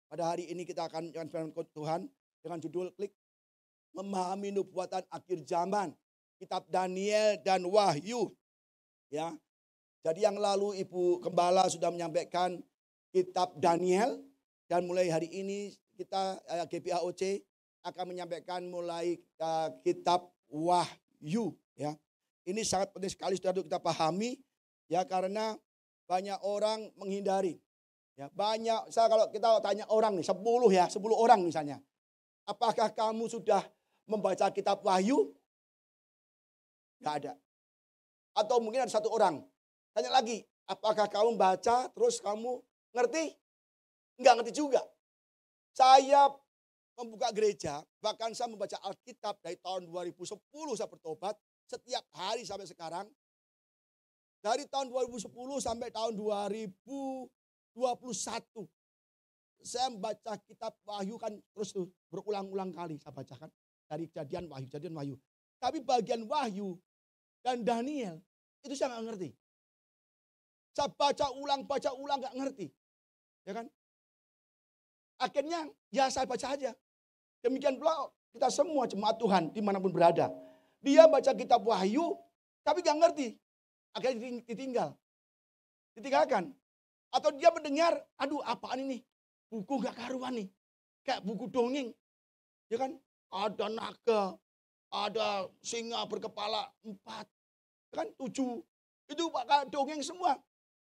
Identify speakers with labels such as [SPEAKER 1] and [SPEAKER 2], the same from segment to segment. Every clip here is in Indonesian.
[SPEAKER 1] Pada hari ini kita akan dengan firman Tuhan dengan judul klik memahami nubuatan akhir zaman. Kitab Daniel dan Wahyu. Ya. Jadi yang lalu Ibu Gembala sudah menyampaikan kitab Daniel dan mulai hari ini kita GPAOC akan menyampaikan mulai kitab Wahyu. Ya. Ini sangat penting sekali saudara untuk kita pahami ya, karena banyak orang menghindari. Ya, banyak, kalau kita tanya orang nih, 10 orang misalnya. Apakah kamu sudah membaca kitab Wahyu? Enggak ada. Atau mungkin ada 1 orang. Tanya lagi, apakah kamu baca terus kamu ngerti? Enggak ngerti juga. Saya membuka gereja, bahkan saya membaca Alkitab dari tahun 2010 saya bertobat. Setiap hari sampai sekarang. Dari tahun 2010 sampai tahun 2021. Saya membaca kitab Wahyu kan terus tuh berulang-ulang kali saya bacakan. Dari kejadian Wahyu. Tapi bagian Wahyu dan Daniel itu saya nggak ngerti. Saya baca ulang nggak ngerti. Ya kan? Akhirnya ya saya baca aja. Demikian pula kita semua jemaat Tuhan dimanapun berada. Dia baca kitab Wahyu, tapi gak ngerti. Akhirnya ditinggalkan. Atau dia mendengar, aduh apaan ini? Buku gak karuan nih. Kayak buku dongeng. Ya kan? Ada naga, ada singa berkepala 4. Kan 7. Itu bakal dongeng semua.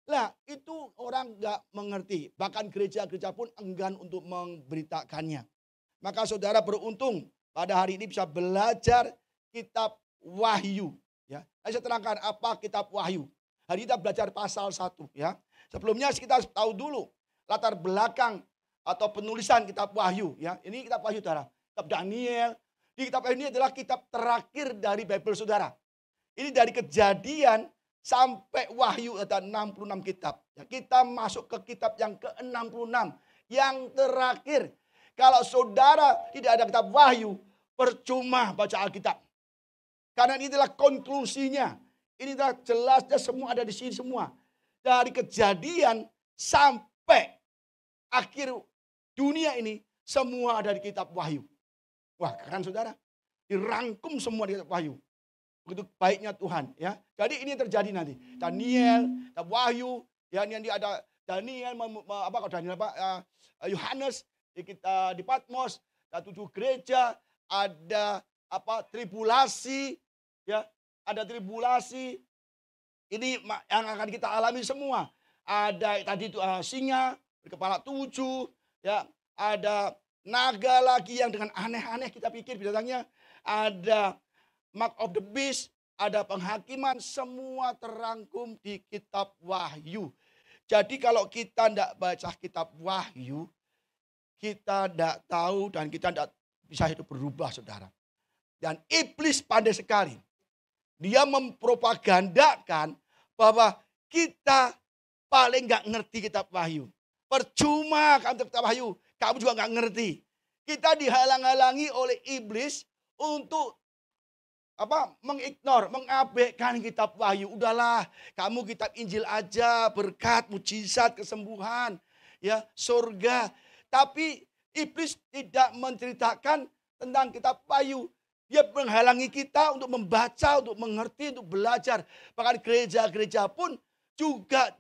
[SPEAKER 1] Lah itu orang gak mengerti. Bahkan gereja-gereja pun enggan untuk memberitakannya. Maka saudara beruntung pada hari ini bisa belajar kitab Wahyu. Ya. Saya terangkan apa kitab Wahyu. Hari ini kita belajar pasal 1. Ya. Sebelumnya kita tahu dulu latar belakang atau penulisan kitab Wahyu. Ya. Ini kitab Wahyu saudara. Kitab Daniel. Di kitab ini adalah kitab terakhir dari Bible saudara. Ini dari Kejadian sampai Wahyu ada 66 kitab. Ya, kita masuk ke kitab yang ke-66. Yang terakhir. Kalau saudara tidak ada kitab Wahyu, percuma baca Alkitab. Karena ini adalah konklusinya. Ini adalah jelasnya semua ada di sini semua. Dari Kejadian sampai akhir dunia ini semua ada di kitab Wahyu. Wah, keren saudara. Dirangkum semua di kitab Wahyu. Begitu baiknya Tuhan, ya. Jadi ini terjadi nanti. Daniel, kitab Wahyu, ya ini ada Daniel Yohanes di Patmos, ada 7 gereja, ada tribulasi, ya, ada tribulasi. Ini yang akan kita alami semua. Ada tadi itu singa berkepala 7, ya, ada naga lagi yang dengan aneh-aneh kita pikir binatangnya, ada mark of the beast, ada penghakiman, semua terangkum di kitab Wahyu. Jadi kalau kita tidak baca kitab Wahyu, kita tidak tahu dan kita tidak bisa hidup berubah saudara. Dan iblis pandai sekali. Dia mempropagandakan bahwa kita paling gak ngerti kitab Wahyu. Percuma kamu kitab Wahyu, kamu juga gak ngerti. Kita dihalang-halangi oleh iblis untuk mengignore, mengabaikan kitab Wahyu. Udahlah, kamu kitab Injil aja, berkat, mujizat, kesembuhan, ya, surga. Tapi iblis tidak menceritakan tentang kitab Wahyu. Dia menghalangi kita untuk membaca, untuk mengerti, untuk belajar. Bahkan gereja-gereja pun juga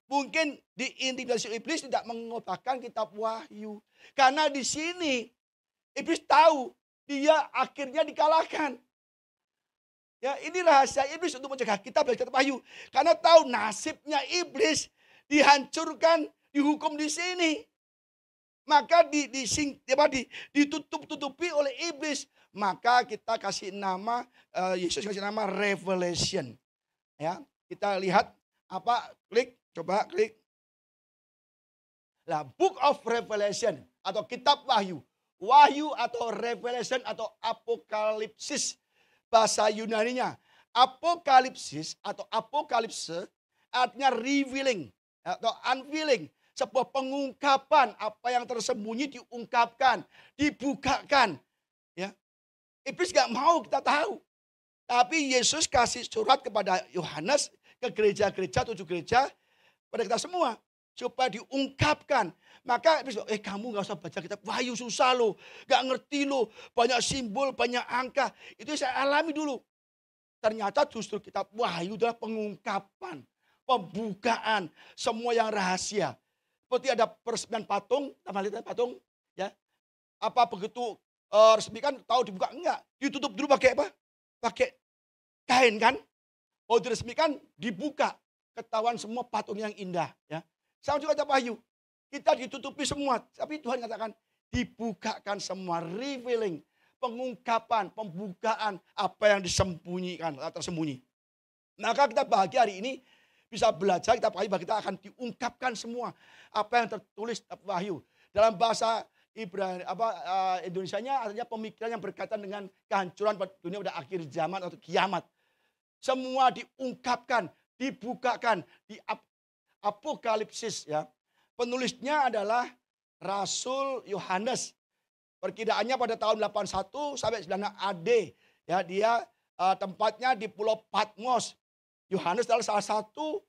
[SPEAKER 1] mungkin diintimidasi iblis tidak mengutarakan kitab Wahyu. Karena di sini iblis tahu dia akhirnya dikalahkan. Ya, ini rahasia iblis untuk mencegah kita belajar kitab Wahyu. Karena tahu nasibnya iblis dihancurkan, dihukum di sini. Maka ditutup-tutupi oleh iblis. Maka kita kasih nama, Yesus kasih nama Revelation. Ya, kita lihat coba klik. Nah, Book of Revelation atau kitab Wahyu. Wahyu atau Revelation atau Apokalipsis. Bahasa Yunaninya. Apokalipsis atau apokalipse artinya revealing atau unveiling. Sebuah pengungkapan apa yang tersembunyi diungkapkan, dibukakan. Ya. Iblis gak mau kita tahu. Tapi Yesus kasih surat kepada Yohanes ke gereja-gereja, 7 gereja pada kita semua. supaya diungkapkan. Maka kamu nggak usah baca kitab Wahyu, susah loh, nggak ngerti loh, banyak simbol, banyak angka. Itu saya alami dulu. Ternyata justru kitab Wahyu adalah pengungkapan, pembukaan semua yang rahasia. Seperti ada peresmian patung, sama lihat patung, ya. Apa begitu resmikan tahu dibuka? Enggak, ditutup dulu pakai apa? Pakai kain kan? Oh diresmikan, dibuka, ketahuan semua patung yang indah, ya. Sama juga kitab Wahyu. Kita ditutupi semua, tapi Tuhan katakan dibukakan semua, revealing, pengungkapan, pembukaan apa yang disembunyikan atau tersembunyi. Maka kita bahagia hari ini bisa belajar kitab Wahyu, bahwa kita akan diungkapkan semua apa yang tertulis kitab Wahyu. Dalam bahasa Ibrani Indonesianya artinya pemikiran yang berkaitan dengan kehancuran dunia pada akhir zaman atau kiamat. Semua diungkapkan, dibukakan di Apokalipsis, ya. Penulisnya adalah Rasul Yohanes. Perkiraannya pada tahun 81 sampai 9 AD. Ya, dia tempatnya di Pulau Patmos. Yohanes adalah salah satu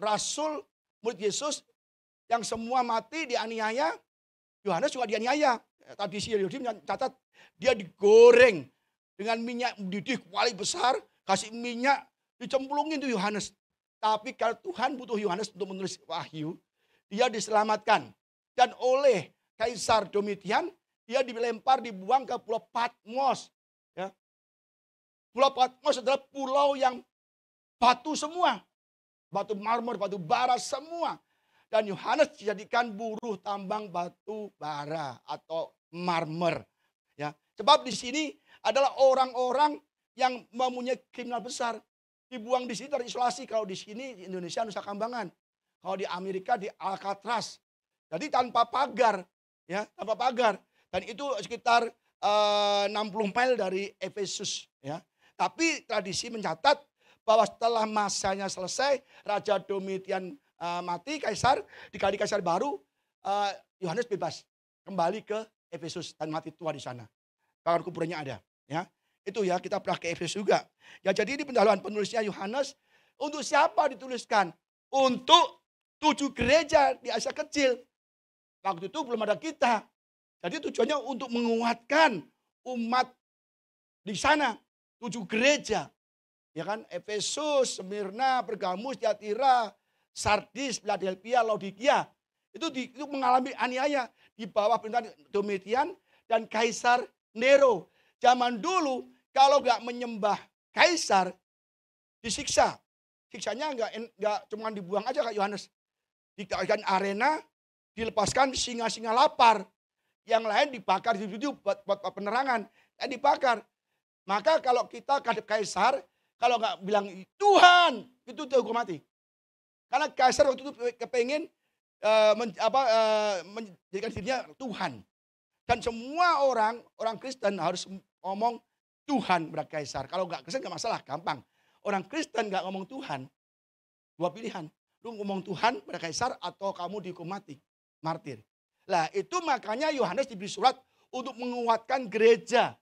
[SPEAKER 1] rasul murid Yesus yang semua mati dianiaya. Yohanes juga dianiaya. Tradisi Yahudi mencatat dia digoreng dengan minyak mendidih kuali besar, kasih minyak, dicemplungin tuh Yohanes. Tapi kalau Tuhan butuh Yohanes untuk menulis Wahyu, dia diselamatkan. Dan oleh Kaisar Domitian, dia dilempar, dibuang ke Pulau Patmos. Ya. Pulau Patmos adalah pulau yang batu semua. Batu marmer, batu bara semua. Dan Yohanes dijadikan buruh tambang batu bara atau marmer. Ya. Sebab di sini adalah orang-orang yang mempunyai kriminal besar. Dibuang di sini terisolasi. Kalau di sini di Indonesia Nusa Kambangan. Kalau di Amerika di Alcatraz. Jadi tanpa pagar, ya, tanpa pagar. Dan itu sekitar 60 mil dari Efesus, ya. Tapi tradisi mencatat bahwa setelah masanya selesai, Raja Domitian mati, kaisar, diganti kaisar baru, Yohanes bebas kembali ke Efesus dan mati tua di sana. Bahkan kuburannya ada, ya. Itu ya, kita pernah ke Efesus juga. Ya, jadi ini pendahuluan penulisnya Yohanes. Untuk siapa dituliskan? Untuk 7 gereja di Asia Kecil. Waktu itu belum ada kita. Jadi tujuannya untuk menguatkan umat di sana. 7 gereja. Ya kan? Efesus, Smyrna, Pergamus, Tiatira, Sardis, Philadelphia, Laodikia. Itu mengalami aniaya di bawah pemerintahan Domitian dan Kaisar Nero. Zaman dulu kalau nggak menyembah kaisar disiksa. Siksanya nggak cuma dibuang aja Kak Yohanes. Dikatakan arena, dilepaskan singa-singa lapar. Yang lain dibakar di situ buat penerangan. Dan dibakar. Maka kalau kita kadep kaisar, kalau nggak bilang Tuhan, itu hukum mati. Karena kaisar waktu itu kepengen menjadikan dirinya Tuhan. Dan semua orang Kristen harus ngomong Tuhan pada kaisar. Kalau nggak Kristen nggak masalah, gampang. Orang Kristen nggak ngomong Tuhan, 2 pilihan. Lu ngomong Tuhan pada kaisar atau kamu dihukum mati, martir. Lah itu makanya Yohanes diberi surat untuk menguatkan gereja.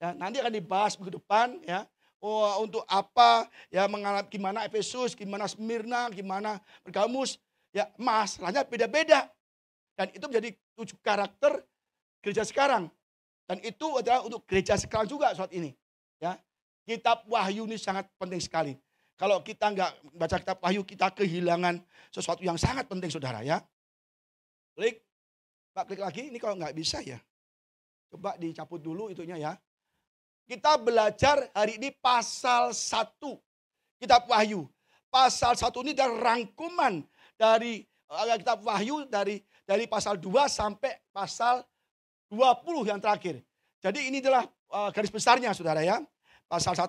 [SPEAKER 1] Ya, nanti akan dibahas minggu depan, ya. Oh, untuk apa, ya, mengalami gimana Efesus, gimana Smyrna, gimana Pergamus. Ya, masalahnya beda-beda. Dan itu menjadi 7 karakter gereja sekarang. Dan itu adalah untuk gereja sekarang juga saat ini. Ya, kitab Wahyu ini sangat penting sekali. Kalau kita nggak baca kitab Wahyu, kita kehilangan sesuatu yang sangat penting, saudara, ya. Klik, Pak, klik lagi. Ini kalau nggak bisa ya, coba dicabut dulu itunya, ya. Kita belajar hari ini pasal 1 kitab Wahyu. Pasal 1 ini adalah rangkuman dari kitab Wahyu dari pasal 2 sampai pasal 20 yang terakhir. Jadi ini adalah garis besarnya, saudara, ya. Pasal 1.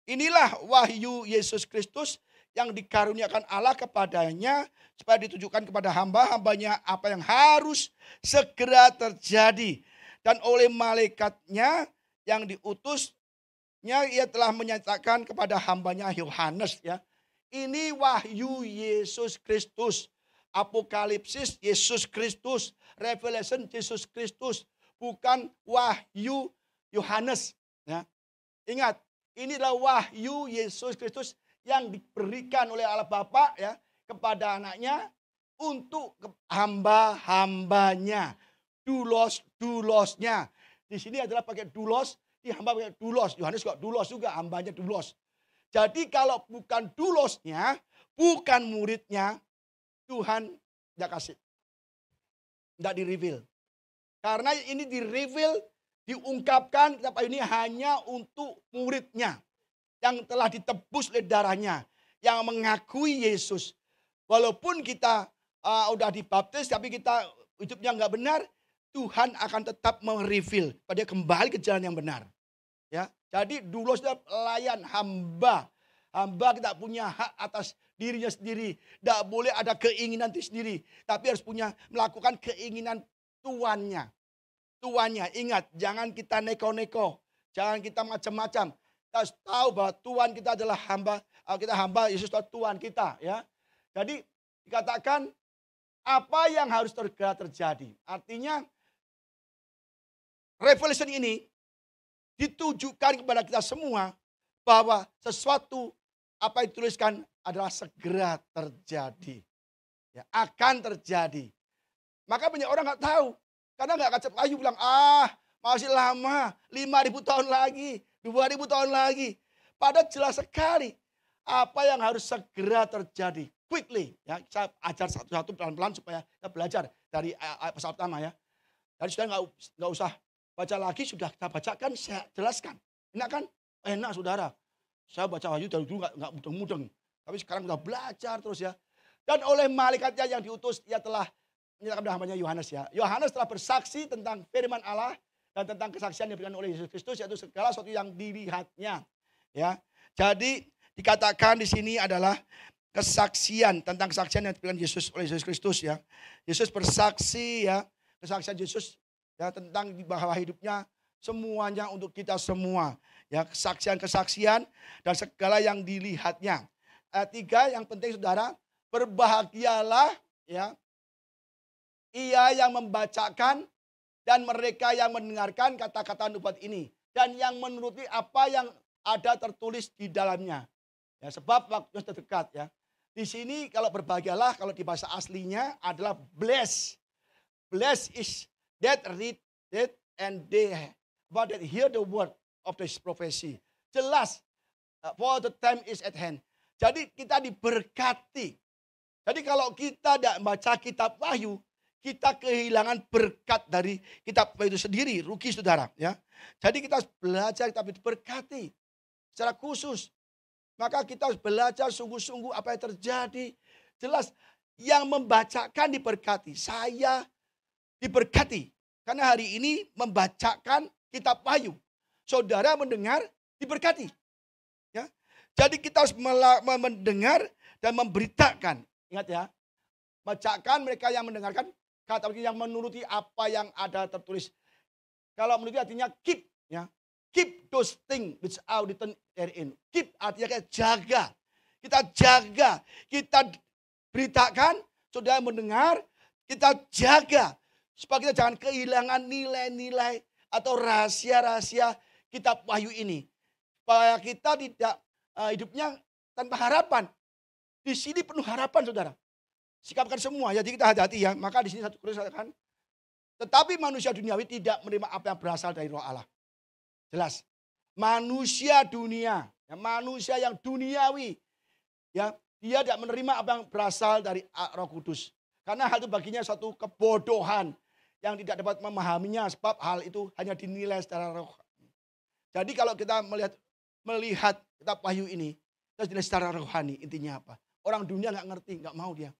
[SPEAKER 1] Inilah wahyu Yesus Kristus yang dikaruniakan Allah kepadanya supaya ditujukan kepada hamba-hambanya apa yang harus segera terjadi. Dan oleh malaikatnya yang diutusnya ia telah menyatakan kepada hambanya Yohanes, ya. Ini wahyu Yesus Kristus. Apokalipsis Yesus Kristus. Revelation Yesus Kristus. Bukan wahyu Yohanes, ya. Ingat, ini adalah wahyu Yesus Kristus yang diberikan oleh Allah Bapa, ya, kepada anaknya untuk hamba-hambanya. Dulos-dulosnya. Di sini adalah pakai dulos, di hamba pakai dulos. Yohanes kok dulos juga, hambanya dulos. Jadi kalau bukan dulosnya, bukan muridnya, Tuhan tidak kasih. Tidak di-reveal. Karena ini di-reveal, diungkapkan kitab Wahyu ini hanya untuk muridnya. Yang telah ditebus oleh darahnya. Yang mengakui Yesus. Walaupun kita udah dibaptis, tapi kita hidupnya nggak benar, Tuhan akan tetap mereveal pada kembali ke jalan yang benar. Ya, jadi dulos adalah pelayan, hamba. Hamba tidak punya hak atas dirinya sendiri. Tidak boleh ada keinginan sendiri. Tapi harus melakukan keinginan tuannya. Tuannya, ingat, jangan kita neko-neko. Jangan kita macam-macam. Kita harus tahu bahwa Tuhan kita adalah hamba. Kita hamba, Yesus adalah Tuhan kita. Ya. Jadi dikatakan apa yang harus segera terjadi. Artinya revelation ini ditujukan kepada kita semua bahwa sesuatu apa yang dituliskan adalah segera terjadi. Ya, akan terjadi. Maka banyak orang nggak tahu. Karena nggak kacau Wahyu bilang, masih lama, 5.000 tahun lagi, 2.000 tahun lagi. Padahal jelas sekali apa yang harus segera terjadi. Quickly. Ya, saya ajar satu-satu pelan-pelan supaya kita belajar dari pasal pertama ya. Jadi sudah nggak usah baca lagi, sudah kita bacakan, saya jelaskan. Enak kan? Enak saudara. Saya baca Wahyu dari dulu nggak mudeng-mudeng. Tapi sekarang sudah belajar terus ya. Dan oleh malaikatnya yang diutus, ia telah menyatakan kepada hambanya Yohanes ya. Yohanes telah bersaksi tentang firman Allah dan tentang kesaksian yang diberikan oleh Yesus Kristus, yaitu segala sesuatu yang dilihatnya. Ya. Jadi dikatakan di sini adalah kesaksian, tentang kesaksian yang diberikan Yesus oleh Yesus Kristus ya. Yesus bersaksi ya, kesaksian Yesus ya tentang bahwa hidupnya semuanya untuk kita semua. Ya, kesaksian-kesaksian dan segala yang dilihatnya. Ayat 3 yang penting saudara, berbahagialah ya ia yang membacakan dan mereka yang mendengarkan kata-kata nubuat ini dan yang menuruti apa yang ada tertulis di dalamnya. Ya, sebab waktunya sudah dekat ya. Di sini kalau berbahagialah kalau di bahasa aslinya adalah bless. Bless is that read that and they but that hear the word of this prophecy. Jelas for the time is at hand. Jadi kita diberkati. Jadi kalau kita tidak baca kitab Wahyu, kita kehilangan berkat dari kitab Wahyu itu sendiri, rugi saudara ya. Jadi kita harus belajar, kita diberkati secara khusus. Maka kita harus belajar sungguh-sungguh apa yang terjadi. Jelas yang membacakan diberkati. Saya diberkati karena hari ini membacakan kitab Wahyu. Saudara mendengar diberkati. Ya. Jadi kita harus mendengar dan memberitakan. Ingat ya, bacakan mereka yang mendengarkan kata yang menuruti apa yang ada tertulis. Kalau menuruti artinya keep, ya, keep those things which are written therein. Keep artinya kayak jaga. Kita jaga, kita beritakan, saudara mendengar, kita jaga supaya kita jangan kehilangan nilai-nilai atau rahasia-rahasia kitab Wahyu ini. Supaya kita tidak hidupnya tanpa harapan. Di sini penuh harapan saudara. Sikapkan semua, jadi kita hati-hati ya. Maka di sini 1 Korintus katakan, tetapi manusia duniawi tidak menerima apa yang berasal dari Roh Allah. Jelas. Manusia dunia, ya, manusia yang duniawi, ya, dia tidak menerima apa yang berasal dari Roh Kudus. Karena hal itu baginya suatu kebodohan yang tidak dapat memahaminya sebab hal itu hanya dinilai secara roh. Jadi kalau kita melihat kitab Wahyu ini, kita dinilai secara rohani. Intinya apa? Orang dunia nggak ngerti, nggak mau dia.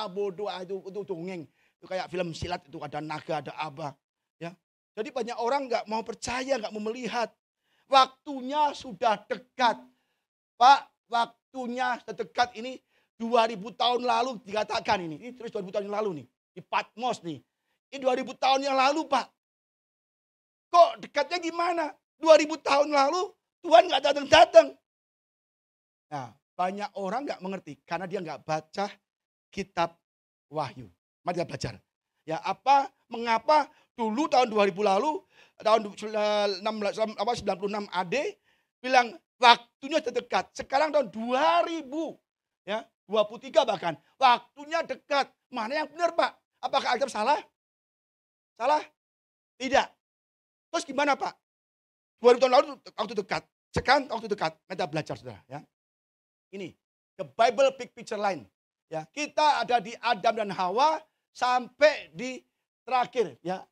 [SPEAKER 1] Bodoh itu dongeng. Itu kayak film silat itu ada naga, ada apa. Ya. Jadi banyak orang nggak mau percaya, nggak mau melihat. Waktunya sudah dekat. Pak, waktunya dekat ini 2000 tahun lalu dikatakan ini. Ini terus 2000 tahun yang lalu nih. Di Patmos nih. Ini 2000 tahun yang lalu Pak. Kok dekatnya gimana? 2000 tahun lalu Tuhan nggak datang-datang. Nah, banyak orang nggak mengerti karena dia nggak baca kitab Wahyu. Mari kita belajar. Ya, mengapa dulu tahun 2000 lalu, tahun 96 AD bilang waktunya dekat. Sekarang tahun 2000, ya, 23 bahkan. Waktunya dekat. Mana yang benar, Pak? Apakah Alkitab salah? Salah? Tidak. Terus gimana, Pak? 2000 tahun lalu waktu dekat. Sekarang waktu dekat. Kita belajar, saudara. Ya. Ini. The Bible Big Picture Line. Ya, kita ada di Adam dan Hawa sampai di terakhir. Ya.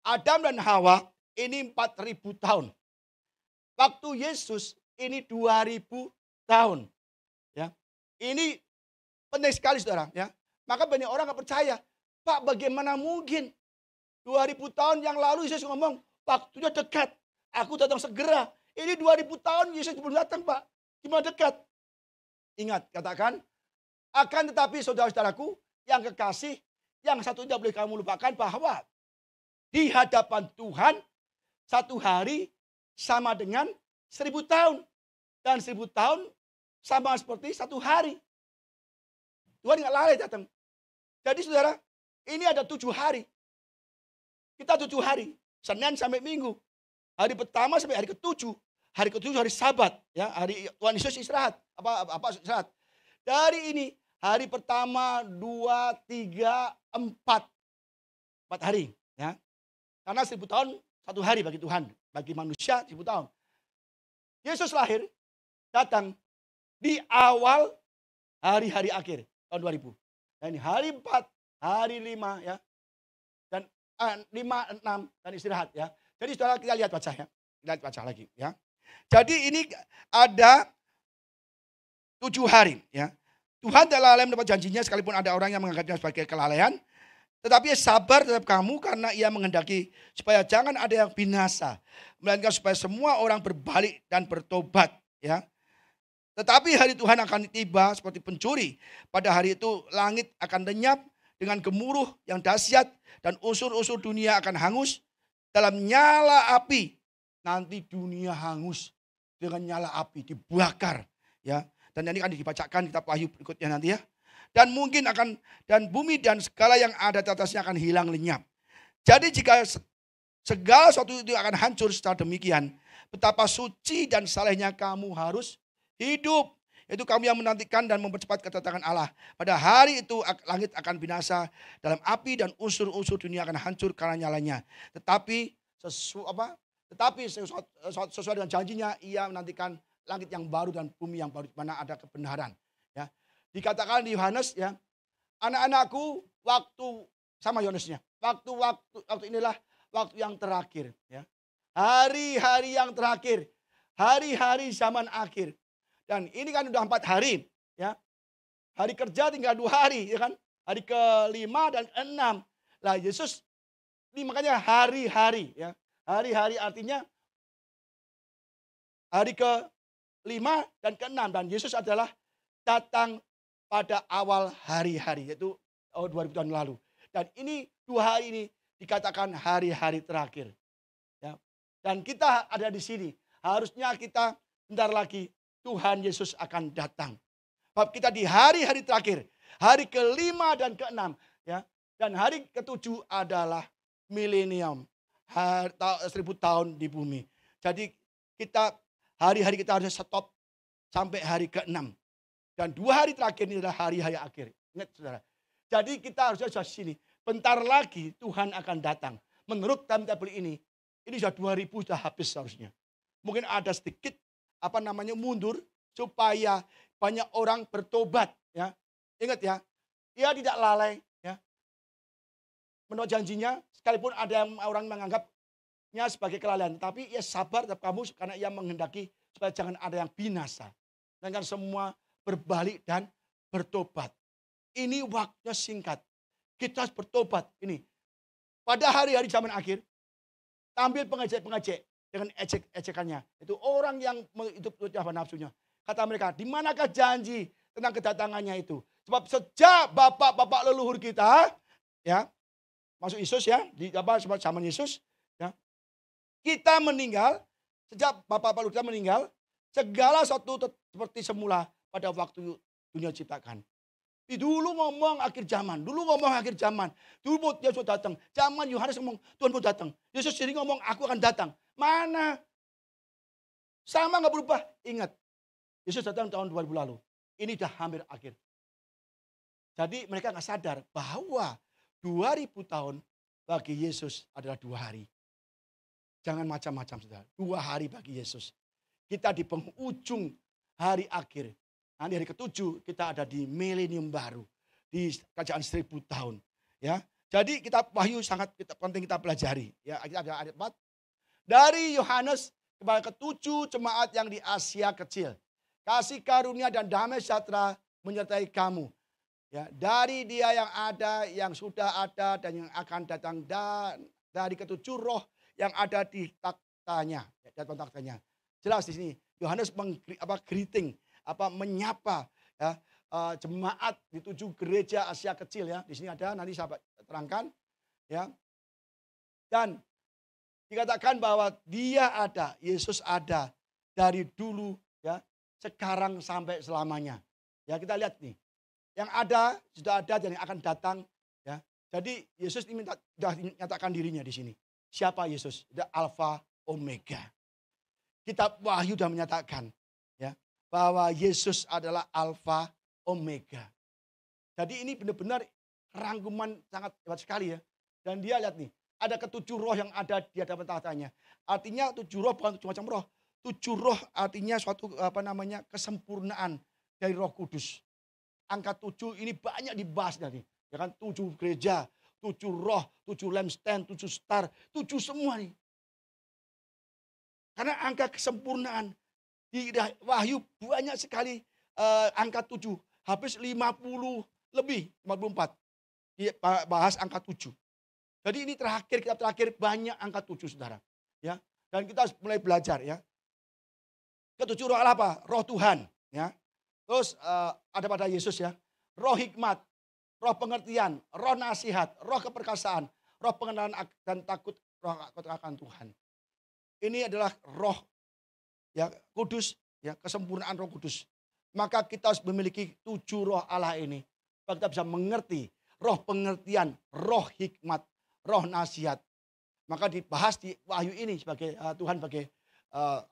[SPEAKER 1] Adam dan Hawa ini 4000 tahun. Waktu Yesus ini 2000 tahun. Ya. Ini penting sekali, saudara. Ya. Maka banyak orang nggak percaya. Pak, bagaimana mungkin 2000 tahun yang lalu Yesus ngomong, waktunya dekat. Aku datang segera. Ini 2000 tahun Yesus belum datang, Pak. Gimana dekat? Ingat, katakan. Akan tetapi saudara-saudaraku yang kekasih, yang satu tidak boleh kamu lupakan bahwa di hadapan Tuhan, satu hari sama dengan 1000 tahun. Dan 1000 tahun sama seperti satu hari. Tuhan nggak lalai datang. Jadi saudara, ini ada 7 hari. Kita 7 hari, Senin sampai Minggu. Hari pertama sampai hari ke-7. Hari ke-7 hari Sabat, ya, hari Tuhan Yesus istirahat. Apa istirahat? Dari ini hari pertama, 2, 3, 4. 4 hari, ya. Karena 1000 tahun satu hari bagi Tuhan, bagi manusia 1000 tahun. Yesus lahir, datang di awal hari-hari akhir tahun 2000. Dan hari 4, hari 5, ya. Dan 5, 6 dan istirahat, ya. Jadi saudara, kita lihat baca, ya. Lihat baca lagi, ya. Jadi ini ada 7 hari, ya. Tuhan tidak lalai mendapat janjinya sekalipun ada orang yang menganggapnya sebagai kelalaian. Tetapi sabar terhadap kamu karena ia menghendaki supaya jangan ada yang binasa. Melainkan supaya semua orang berbalik dan bertobat, ya. Tetapi hari Tuhan akan tiba seperti pencuri. Pada hari itu langit akan lenyap dengan gemuruh yang dahsyat dan unsur-unsur dunia akan hangus dalam nyala api. Nanti dunia hangus dengan nyala api, dibakar, ya. Dan ini akan dibacakan kitab Wahyu berikutnya nanti, ya. Dan mungkin dan bumi dan segala yang ada di atasnya akan hilang lenyap. Jadi jika segala sesuatu itu akan hancur secara demikian, betapa suci dan salehnya kamu harus hidup. Itu kamu yang menantikan dan mempercepat kedatangan Allah. Pada hari itu langit akan binasa dalam api dan unsur-unsur dunia akan hancur karena nyalanya. Tetapi sesuai dengan janjinya, ia menantikan langit yang baru dan bumi yang baru di mana ada kebenaran. Ya. Dikatakan di Yohanes, ya, anak-anakku, waktu sama Yohanesnya. Waktu inilah waktu yang terakhir, ya. Hari-hari yang terakhir, hari-hari zaman akhir. Dan ini kan udah 4 hari, ya. Hari kerja tinggal 2 hari, ya kan? Hari ke-5 dan ke-6. Lah Yesus ini makanya hari-hari, ya. Hari-hari artinya hari ke-5 dan ke-6, dan Yesus adalah datang pada awal hari-hari, yaitu 2000 tahun lalu. Dan ini 2 hari ini dikatakan hari-hari terakhir. Ya. Dan kita ada di sini. Harusnya kita bentar lagi Tuhan Yesus akan datang. Sebab kita di hari-hari terakhir, hari ke-5 dan ke-6, ya. Dan hari ke-7 adalah milenium, 1000 tahun di bumi. Jadi kita hari-hari kita harus stop sampai hari ke-6. Dan 2 hari terakhir ini adalah hari-hari akhir. Ingat saudara. Jadi kita harus di sini. Bentar lagi Tuhan akan datang. Menurut timetable ini sudah 2000 sudah habis seharusnya. Mungkin ada sedikit mundur supaya banyak orang bertobat, ya. Ingat, ya. Ia tidak lalai, ya. Menurut janjinya, sekalipun ada yang orang menganggapnya sebagai kelalaian, tapi ia sabar terhadap kamu karena ia menghendaki supaya jangan ada yang binasa. Dan kan semua berbalik dan bertobat. Ini waktunya singkat. Kita harus bertobat. Ini pada hari-hari zaman akhir, tampil pengejek-pengejek dengan ejek-ejekannya. Itu orang yang hidup hawa nafsunya. Kata mereka, di manakah janji tentang kedatangannya itu? Sebab sejak bapak-bapak leluhur kita, ya, masuk Yesus, ya, di zaman Yesus, ya, kita meninggal, sejak bapak-bapak leluhur kita meninggal, segala sesuatu seperti semula pada waktu dunia ciptakan. Dulu ngomong akhir zaman, dulu Yesus datang. Zaman Yohanes ngomong Tuhan mau datang. Yesus sendiri ngomong aku akan datang. Mana? Sama nggak berubah. Ingat, Yesus datang tahun 2000 lalu. ini udah hampir akhir. Jadi mereka nggak sadar bahwa 2000 tahun bagi Yesus adalah 2 hari. Jangan macam-macam saudara. 2 hari bagi Yesus. Kita di penghujung hari akhir. Nanti hari ke-7 kita ada di milenium baru. Di kerajaan 1000 tahun. Ya. Jadi kita Wahyu sangat penting kita pelajari. Ya, kita ada ayat 4. Dari Yohanes kepada ke-7 jemaat yang di Asia kecil. Kasih karunia dan damai sejahtera menyertai kamu. Ya, dari Dia yang ada, yang sudah ada dan yang akan datang, dan dari ke-7 roh yang ada di taktanya, di depan taktanya. Jelas di sini Yohanes greeting, menyapa ya, jemaat di 7 gereja Asia kecil ya. Di sini ada, nanti saya terangkan ya. Dan dikatakan bahwa Dia ada, Yesus ada dari dulu ya, sekarang sampai selamanya. Ya, kita lihat nih. Yang ada, sudah ada dan yang akan datang ya. Jadi Yesus ini sudah menyatakan dirinya di sini. Siapa Yesus? Dia Alfa Omega. Kitab Wahyu sudah menyatakan ya, bahwa Yesus adalah Alfa Omega. Jadi ini benar-benar rangkuman sangat hebat sekali ya. Dan dia lihat nih, ada ke-7 roh yang ada di hadapan tahtanya. Artinya 7 roh bukan macam roh. 7 roh artinya suatu kesempurnaan dari Roh Kudus. Angka 7 ini banyak dibahas tadi. Ya kan, 7 gereja, 7 roh, 7 lampstand, 7 star, 7 semua nih. Karena angka kesempurnaan di Wahyu banyak sekali angka 7. Habis 50 lebih, 54. Bahas angka 7. Jadi ini kitab terakhir banyak angka 7 saudara. Ya. Dan kita harus mulai belajar ya. Ke-7 roh Allah apa? Roh Tuhan. Ya. Terus ada pada Yesus ya. Roh hikmat, roh pengertian, roh nasihat, roh keperkasaan, roh pengenalan dan takut, roh akan Tuhan. Ini adalah roh ya kudus, ya kesempurnaan Roh Kudus. Maka kita harus memiliki 7 roh Allah ini. Supaya kita bisa mengerti roh pengertian, roh hikmat, roh nasihat. Maka dibahas di Wahyu ini sebagai Tuhan sebagai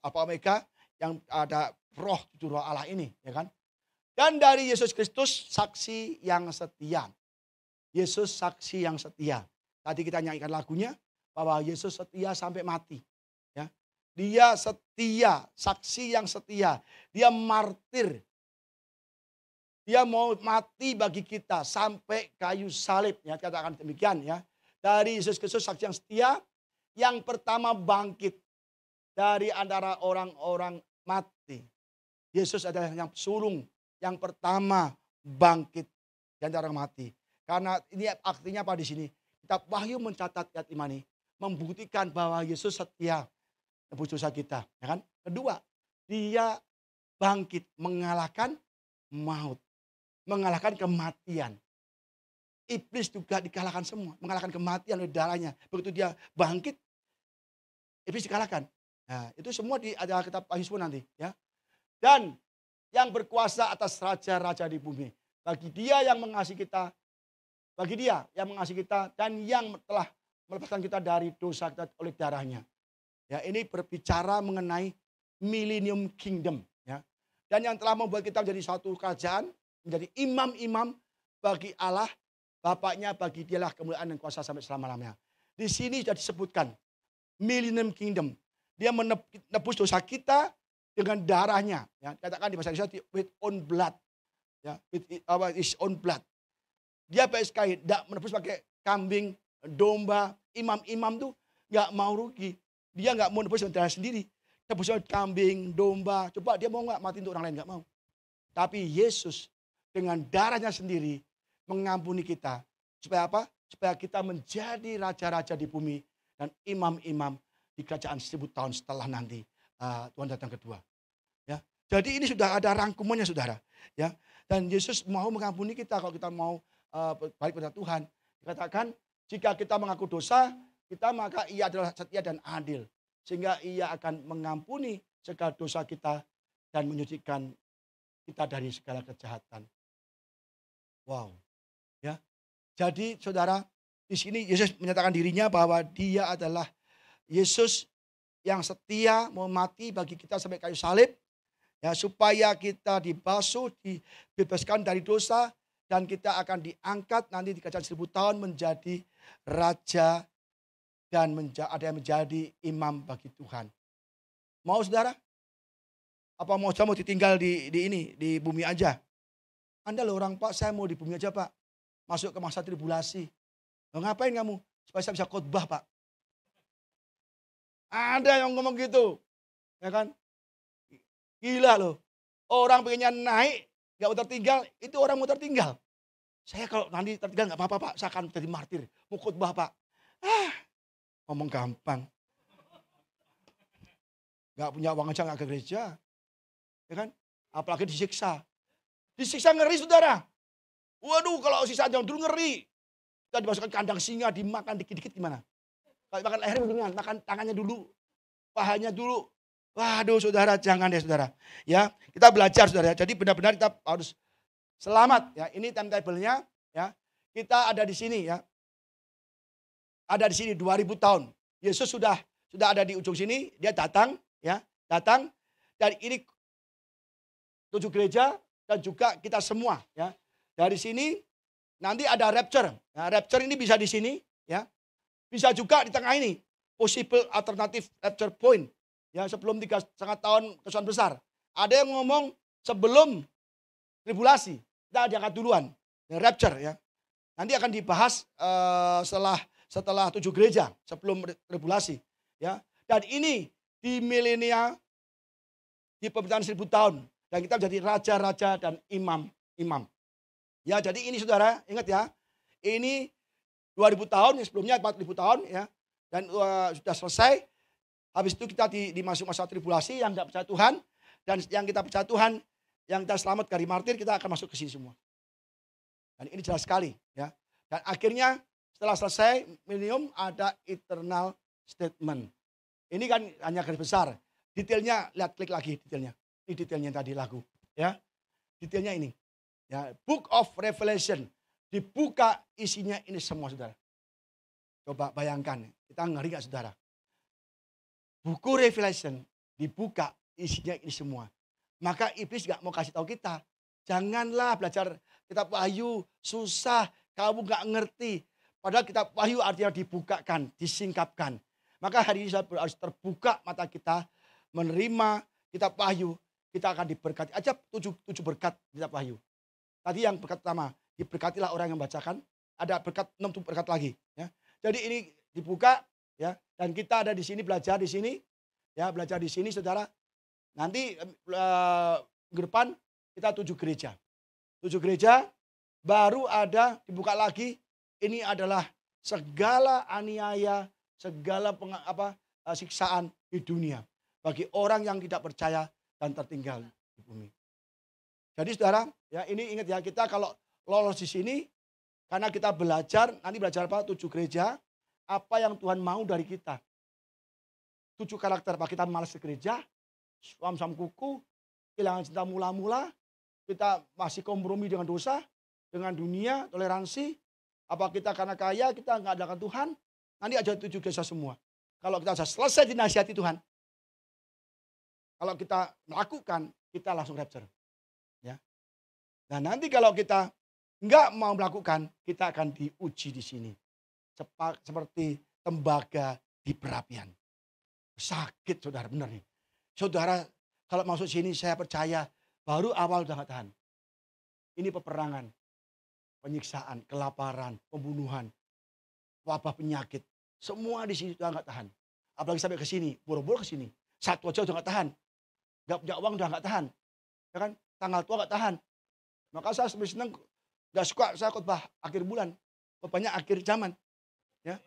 [SPEAKER 1] Alfa Omega yang ada roh 7 roh Allah ini, ya kan? Dan dari Yesus Kristus saksi yang setia. Yesus saksi yang setia. Tadi kita nyanyikan lagunya bahwa Yesus setia sampai mati. Ya. Dia setia, saksi yang setia. Dia martir. Dia mau mati bagi kita sampai kayu salib. Ya, katakan demikian ya. Dari Yesus Kristus saksi yang setia. Yang pertama bangkit dari antara orang-orang mati. Yesus adalah yang sulung. Yang pertama bangkit di antara orang mati. Karena ini artinya apa di sini? Kitab Wahyu mencatat ayat ini, membuktikan bahwa Yesus setia menebus dosa kita. Ya kan? Kedua, dia bangkit mengalahkan maut. Mengalahkan kematian. Iblis juga dikalahkan semua. Mengalahkan kematian oleh darahnya. Begitu dia bangkit, iblis dikalahkan. Nah, itu semua ada kitab Wahyu semua nanti. Ya. Dan yang berkuasa atas raja-raja di bumi. Bagi dia yang mengasihi kita, bagi dia yang mengasihi kita dan yang telah melepaskan kita dari dosa kita oleh darahnya. Ya, ini berbicara mengenai millennium kingdom. Ya. Dan yang telah membuat kita menjadi suatu kerajaan, menjadi imam-imam bagi Allah, Bapaknya, bagi dialah kemuliaan dan kuasa sampai selama-lamanya. Di sini sudah disebutkan millennium kingdom. Dia menebus dosa kita dengan darahnya, ya, katakan di bahasa Indonesia with own blood, ya, with his own blood. Dia baik sekali, tidak menebus pakai kambing, domba, imam-imam tuh nggak mau rugi. Dia nggak mau nebus dengan darah sendiri, nebus dengan kambing, domba. Coba dia mau nggak mati untuk orang lain, nggak mau. Tapi Yesus dengan darahnya sendiri mengampuni kita, supaya apa? Supaya kita menjadi raja-raja di bumi dan imam-imam di kerajaan 1000 tahun setelah nanti. Tuhan datang kedua. Ya. Jadi ini sudah ada rangkumannya saudara. Ya. Dan Yesus mau mengampuni kita kalau kita mau balik pada Tuhan. Dikatakan jika kita mengaku dosa, maka ia adalah setia dan adil. Sehingga ia akan mengampuni segala dosa kita dan menyucikan kita dari segala kejahatan. Wow. Ya. Jadi saudara, di sini Yesus menyatakan dirinya bahwa dia adalah Yesus yang setia mau mati bagi kita sampai kayu salib. Ya, supaya kita dibasuh, dibebaskan dari dosa, dan kita akan diangkat nanti di kerajaan 1000 tahun menjadi raja dan ada yang menjadi imam bagi Tuhan. Mau saudara? Apa mau saya mau ditinggal di bumi aja? Anda loh orang, Pak, saya mau di bumi aja, Pak. Masuk ke masa tribulasi. Loh, ngapain kamu? Supaya saya bisa khotbah, Pak. Ada yang ngomong gitu. Ya kan? Gila loh. Orang pengennya naik, gak mau tertinggal, itu orang mau tertinggal. Saya kalau nanti tertinggal gak apa-apa, Pak. Saya akan jadi martir. Mau khotbah, Pak. Ngomong gampang. Gak punya uang aja gak ke gereja. Ya kan? Apalagi disiksa. Disiksa ngeri, saudara. Waduh, kalau siksa yang dulu ngeri. Kita dimasukkan kandang singa, dimakan dikit-dikit gimana? Kalau makan leher mendingan, makan tangannya dulu. Pahanya dulu. Waduh, saudara, jangan deh, saudara. Ya, kita belajar, saudara. Jadi benar-benar kita harus selamat. Ya, ini timetable-nya. Ya, kita ada di sini, ya. Ada di sini 2000 tahun. Yesus sudah ada di ujung sini. Dia datang, ya, datang. Dan ini 7 gereja dan juga kita semua, ya. Dari sini nanti ada rapture. Nah, rapture ini bisa di sini, ya. Bisa juga di tengah ini. Possible alternative rapture point. Ya, sebelum 3,5 tahun kesusahan besar. Ada yang ngomong sebelum tribulasi. Kita diangkat duluan. Rapture, ya. Nanti akan dibahas setelah 7 gereja sebelum tribulasi, ya. Dan ini di milenia, di pemerintahan 1000 tahun, dan kita menjadi raja-raja dan imam-imam. Ya, jadi ini saudara, ingat ya, ini 2000 tahun, yang sebelumnya 4000 tahun, ya, dan sudah selesai. Habis itu kita dimasuk masa tribulasi yang tidak percaya Tuhan, dan yang kita percaya Tuhan, yang kita selamat dari martir, kita akan masuk ke sini semua. Dan ini jelas sekali, ya. Dan akhirnya setelah selesai milenium ada eternal statement. Ini kan hanya garis besar. Detailnya lihat, klik lagi detailnya. Ini detailnya tadi lagu, ya. Detailnya ini. Ya, Book of Revelation dibuka, isinya ini semua, saudara. Coba bayangkan, kita ngeri gak, saudara? Buku Revelation dibuka, isinya ini semua. Maka iblis gak mau kasih tahu kita. Janganlah belajar kitab Wahyu, susah, kamu gak ngerti. Padahal kitab Wahyu artinya dibukakan, disingkapkan. Maka hari ini harus terbuka mata kita, menerima kitab Wahyu. Kita akan diberkati. Aja 7 berkat kitab Wahyu. Tadi yang berkat pertama, diberkatilah orang yang membacakan. Ada berkat 6 berkat lagi. Ya. Jadi ini dibuka, ya, dan kita ada di sini, belajar di sini, ya, belajar di sini, saudara. Nanti ke depan kita 7 gereja. 7 gereja baru ada dibuka lagi. Ini adalah segala aniaya, segala siksaan di dunia bagi orang yang tidak percaya dan tertinggal di bumi. Jadi saudara, ya, ini ingat ya, kita kalau lolos di sini karena kita belajar, nanti belajar apa? 7 gereja, apa yang Tuhan mau dari kita. 7 karakter, apa kita malas ke gereja, suam-suam kuku, kehilangan cinta mula-mula, kita masih kompromi dengan dosa, dengan dunia, toleransi, apa kita karena kaya, kita nggak adakan Tuhan, nanti aja 7 gereja semua. Kalau kita sudah selesai dinasihati Tuhan, kalau kita melakukan, kita langsung rapture. Ya. Nah, nanti kalau kita nggak mau melakukan, kita akan diuji di sini. Seperti tembaga di perapian. Sakit, saudara, benar nih. Saudara, kalau masuk sini saya percaya, baru awal udah nggak tahan. Ini peperangan, penyiksaan, kelaparan, pembunuhan, wabah penyakit. Semua di sini udah nggak tahan. Apalagi sampai ke sini, boro-boro ke sini. Satu aja udah nggak tahan. Nggak punya uang udah nggak tahan. Ya kan? Tanggal tua nggak tahan. Maka saya lebih senang, nggak suka saya khotbah akhir bulan. Khotbahnya akhir zaman. Ya,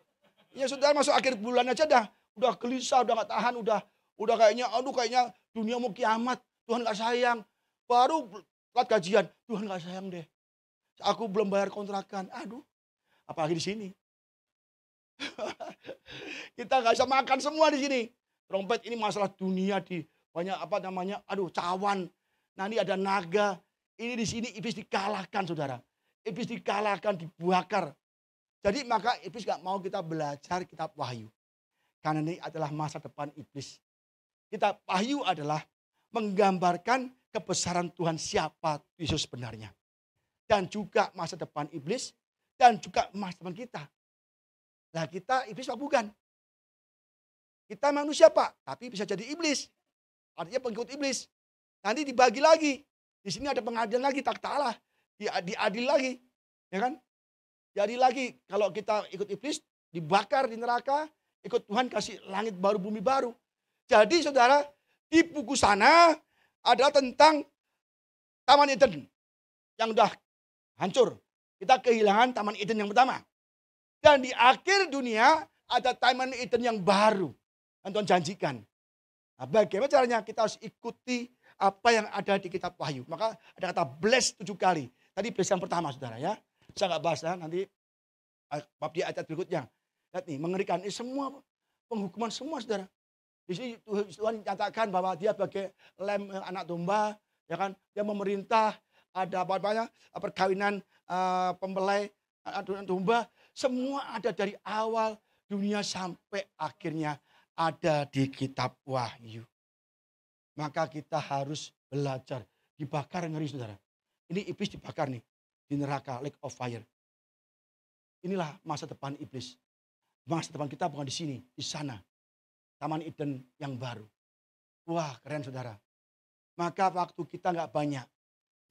[SPEAKER 1] ya sudah masuk akhir bulan aja udah gelisah, udah nggak tahan, udah kayaknya dunia mau kiamat, Tuhan nggak sayang. Baru telat gajian, Tuhan nggak sayang deh. Aku belum bayar kontrakan, aduh, apalagi di sini. Kita nggak bisa makan semua di sini. Trompet ini masalah dunia di banyak cawan. Nanti ada naga. Ini di sini iblis dikalahkan, saudara. Iblis dikalahkan, dibakar. Jadi maka iblis gak mau kita belajar kitab Wahyu. Karena ini adalah masa depan iblis. Kitab Wahyu adalah menggambarkan kebesaran Tuhan siapa Yesus sebenarnya. Dan juga masa depan iblis dan juga masa depan kita. Nah kita iblis apa bukan? Kita manusia Pak, tapi bisa jadi iblis. Artinya pengikut iblis. Nanti dibagi lagi. Di sini ada pengadilan lagi, tak Allah. Diadil lagi. Ya kan? Diadil lagi. Kalau kita ikut iblis, dibakar di neraka. Ikut Tuhan kasih langit baru, bumi baru. Jadi saudara, di buku sana adalah tentang Taman Eden. Yang udah hancur. Kita kehilangan Taman Eden yang pertama. Dan di akhir dunia ada Taman Eden yang baru. Yang Tuhan janjikan. Nah, bagaimana caranya? Kita harus ikuti apa yang ada di kitab Wahyu. Maka ada kata bless 7 kali. Tadi bless yang pertama saudara ya. Saya nggak bahas ya, nanti bab di ayat berikutnya. Lihat nih, mengerikan. Ini semua penghukuman semua saudara. Di sini Tuhan nyatakan bahwa dia sebagai lem anak domba. Ya kan, dia memerintah, ada apa-apanya, perkawinan pembelai anak domba. Semua ada dari awal dunia sampai akhirnya ada di kitab Wahyu. Maka kita harus belajar. Dibakar ngeri saudara. Ini iblis dibakar nih. Di neraka, lake of fire. Inilah masa depan iblis. Masa depan kita bukan di sini, di sana. Taman Eden yang baru. Wah keren saudara. Maka waktu kita nggak banyak.